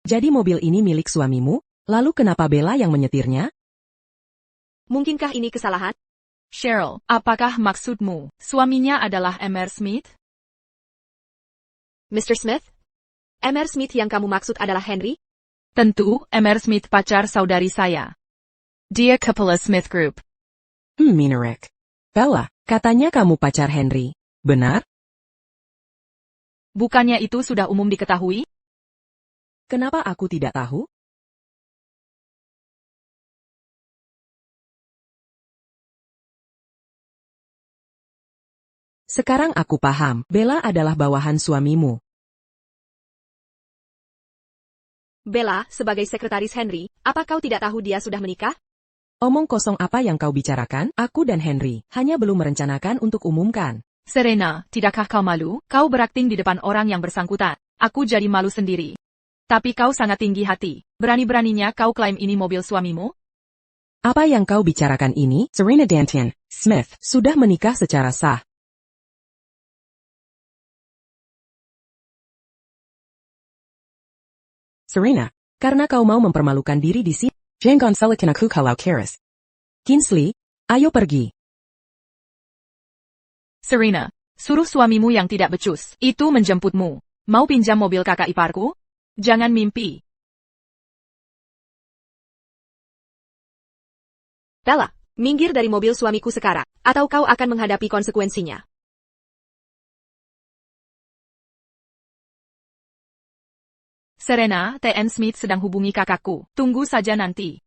Jadi mobil ini milik suamimu? Lalu kenapa Bella yang menyetirnya? Mungkinkah ini kesalahan? Cheryl, apakah maksudmu, suaminya adalah Mr. Smith? Mr. Smith? Mr. Smith yang kamu maksud adalah Henry? Tentu, Mr. Smith pacar saudari saya. Dia kepala Smith Group. Minarek. Bella, katanya kamu pacar Henry. Benar? Bukannya itu sudah umum diketahui? Kenapa aku tidak tahu? Sekarang aku paham, Bella adalah bawahan suamimu. Bella, sebagai sekretaris Henry, apa kau tidak tahu dia sudah menikah? Omong kosong apa yang kau bicarakan? Aku dan Henry hanya belum merencanakan untuk umumkan. Serena, tidakkah kau malu? Kau berakting di depan orang yang bersangkutan. Aku jadi malu sendiri. Tapi kau sangat tinggi hati. Berani-beraninya kau klaim ini mobil suamimu? Apa yang kau bicarakan ini? Serena Danton Smith sudah menikah secara sah. Serena, karena kau mau mempermalukan diri di sini. Jangan salahkan aku kalau keras. Kinsley, ayo pergi. Serena, suruh suamimu yang tidak becus itu menjemputmu. Mau pinjam mobil kakak iparku? Jangan mimpi. Bella, minggir dari mobil suamiku sekarang, atau kau akan menghadapi konsekuensinya. Serena, TN Smith sedang hubungi kakakku. Tunggu saja nanti.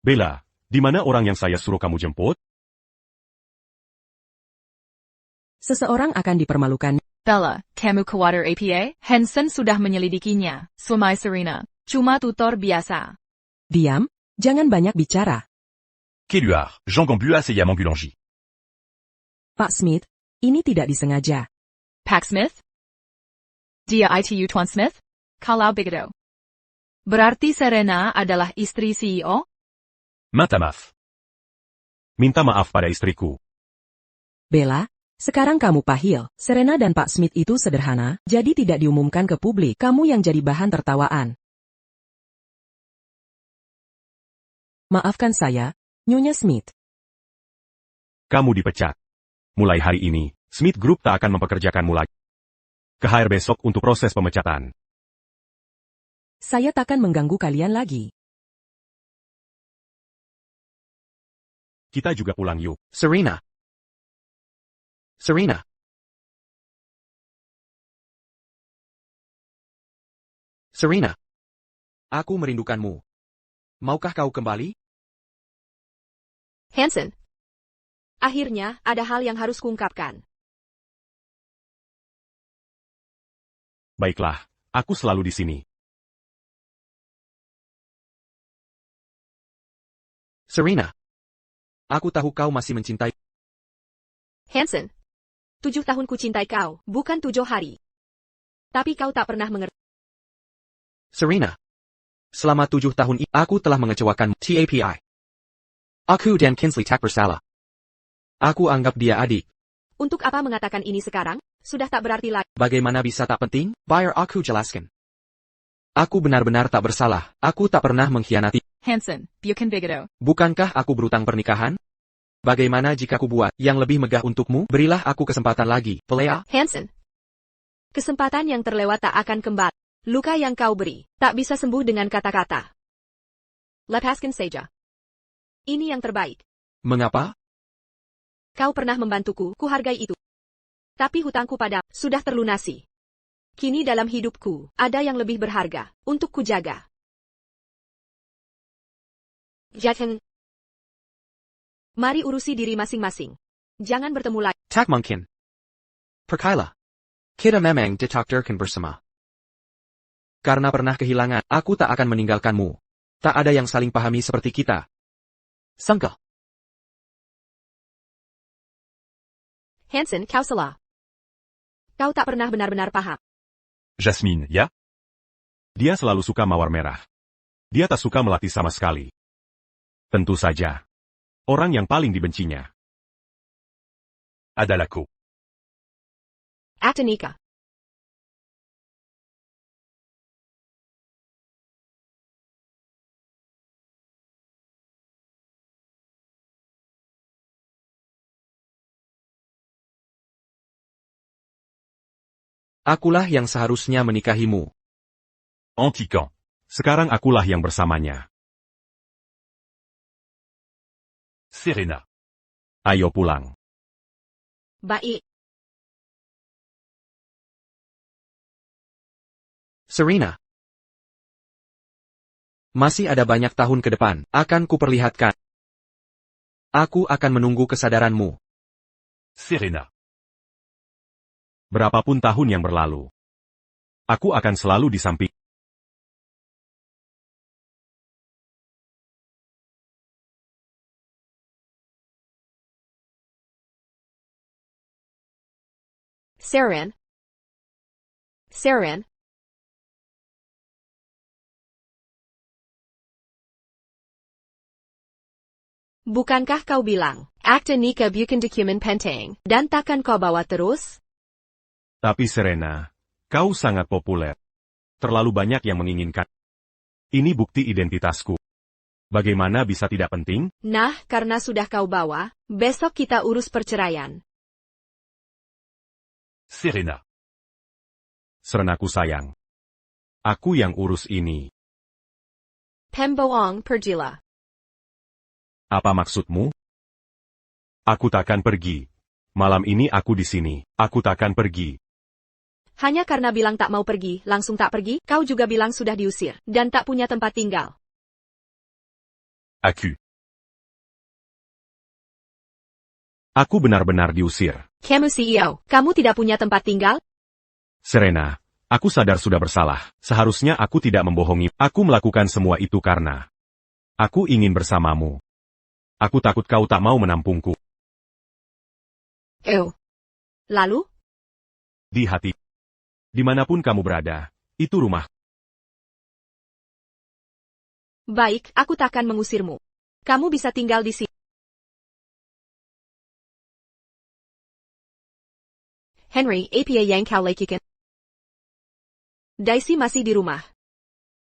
Bella, di mana orang yang saya suruh kamu jemput? Seseorang akan dipermalukan. Bella, kamu khawatir APA? Hansen sudah menyelidikinya. Suami Serena. Cuma tutor biasa. Diam, jangan banyak bicara. Kéluard, Jean Gambuas et Yaman Boulanger. Pak Smith, ini tidak disengaja. Pak Smith? Dia itu Tuan Smith? Kalau begitu. Berarti Serena adalah istri CEO? Minta maaf. Minta maaf pada istriku. Bella, sekarang kamu pahil. Serena dan Pak Smith itu sederhana, jadi tidak diumumkan ke publik. Kamu yang jadi bahan tertawaan. Maafkan saya, Nyonya Smith. Kamu dipecat. Mulai hari ini, Smith Group tak akan mempekerjakanmu lagi. Ke-hire besok untuk proses pemecatan. Saya takkan mengganggu kalian lagi. Kita juga pulang yuk. Serena. Serena. Serena. Aku merindukanmu. Maukah kau kembali? Hansen. Akhirnya, ada hal yang harus kuungkapkan. Baiklah, aku selalu di sini. Serena. Aku tahu kau masih mencintai. Hansen. 7 tahun ku cintai kau, bukan 7 hari. Tapi kau tak pernah mengerti. Serena. Selama 7 tahun ini, aku telah mengecewakanmu. TAPI. Aku dan Kinsley tak bersalah. Aku anggap dia adik. Untuk apa mengatakan ini sekarang? Sudah tak berarti lagi. Bagaimana bisa tak penting? Biar aku jelaskan. Aku benar-benar tak bersalah. Aku tak pernah mengkhianati. Hansen, bukan begitu. Bukankah aku berutang pernikahan? Bagaimana jika aku buat yang lebih megah untukmu? Berilah aku kesempatan lagi, Pelea. Hansen. Kesempatan yang terlewat tak akan kembali. Luka yang kau beri, tak bisa sembuh dengan kata-kata. Lepaskan saja. Ini yang terbaik. Mengapa? Kau pernah membantuku, kuhargai itu. Tapi hutangku pada sudah terlunasi. Kini dalam hidupku, ada yang lebih berharga, untuk kujaga. Jangan. Mari urusi diri masing-masing. Jangan bertemu lagi. Tak mungkin. Perkailah. Kita memang ditakdirkan bersama. Karena pernah kehilangan, aku tak akan meninggalkanmu. Tak ada yang saling pahami seperti kita. Sangka. Hansen, kau salah. Kau tak pernah benar-benar paham. Jasmine, ya? Dia selalu suka mawar merah. Dia tak suka melati sama sekali. Tentu saja. Orang yang paling dibencinya adalahku. Aktanika. Akulah yang seharusnya menikahimu. Antikan. Sekarang akulah yang bersamanya. Serena. Ayo pulang. Baik. Serena. Masih ada banyak tahun ke depan, akan kuperlihatkan. Aku akan menunggu kesadaranmu. Serena. Berapapun tahun yang berlalu, aku akan selalu di samping. Seren. Seren. Bukankah kau bilang, akta nikah bukan dokumen penting, dan takkan kau bawa terus? Tapi Serena, kau sangat populer. Terlalu banyak yang menginginkan. Ini bukti identitasku. Bagaimana bisa tidak penting? Nah, karena sudah kau bawa, besok kita urus perceraian. Serena. Serenaku sayang. Aku yang urus ini. Pembohong pergilah. Apa maksudmu? Aku takkan pergi. Malam ini aku di sini. Aku takkan pergi. Hanya karena bilang tak mau pergi, langsung tak pergi, kau juga bilang sudah diusir, dan tak punya tempat tinggal. Aku. Aku benar-benar diusir. Kamu CEO, kamu tidak punya tempat tinggal? Serena, aku sadar sudah bersalah. Seharusnya aku tidak membohongi. Aku melakukan semua itu karena aku ingin bersamamu. Aku takut kau tak mau menampungku. Lalu? Di hati. Dimanapun kamu berada, itu rumah. Baik, aku takkan mengusirmu. Kamu bisa tinggal di sini. Henry, apa yang kau lakukan? Daisy masih di rumah.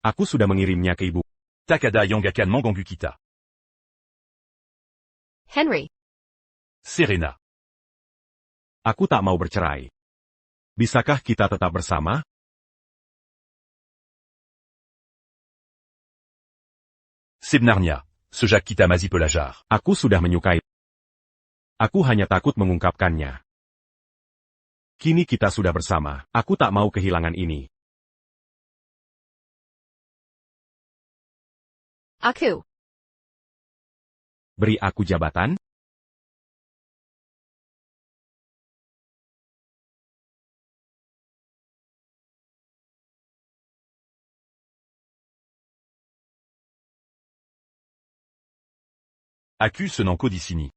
Aku sudah mengirimnya ke ibu. Takada Yangakan Mangongu kita. Henry, Serena. Aku tak mau bercerai. Bisakah kita tetap bersama? Sebnarnia, sejak kita masih pelajar. Aku sudah menyukai. Aku hanya takut mengungkapkannya. Kini kita sudah bersama. Aku tak mau kehilangan ini. aku. Beri aku jabatan? Aku senang kau di sini.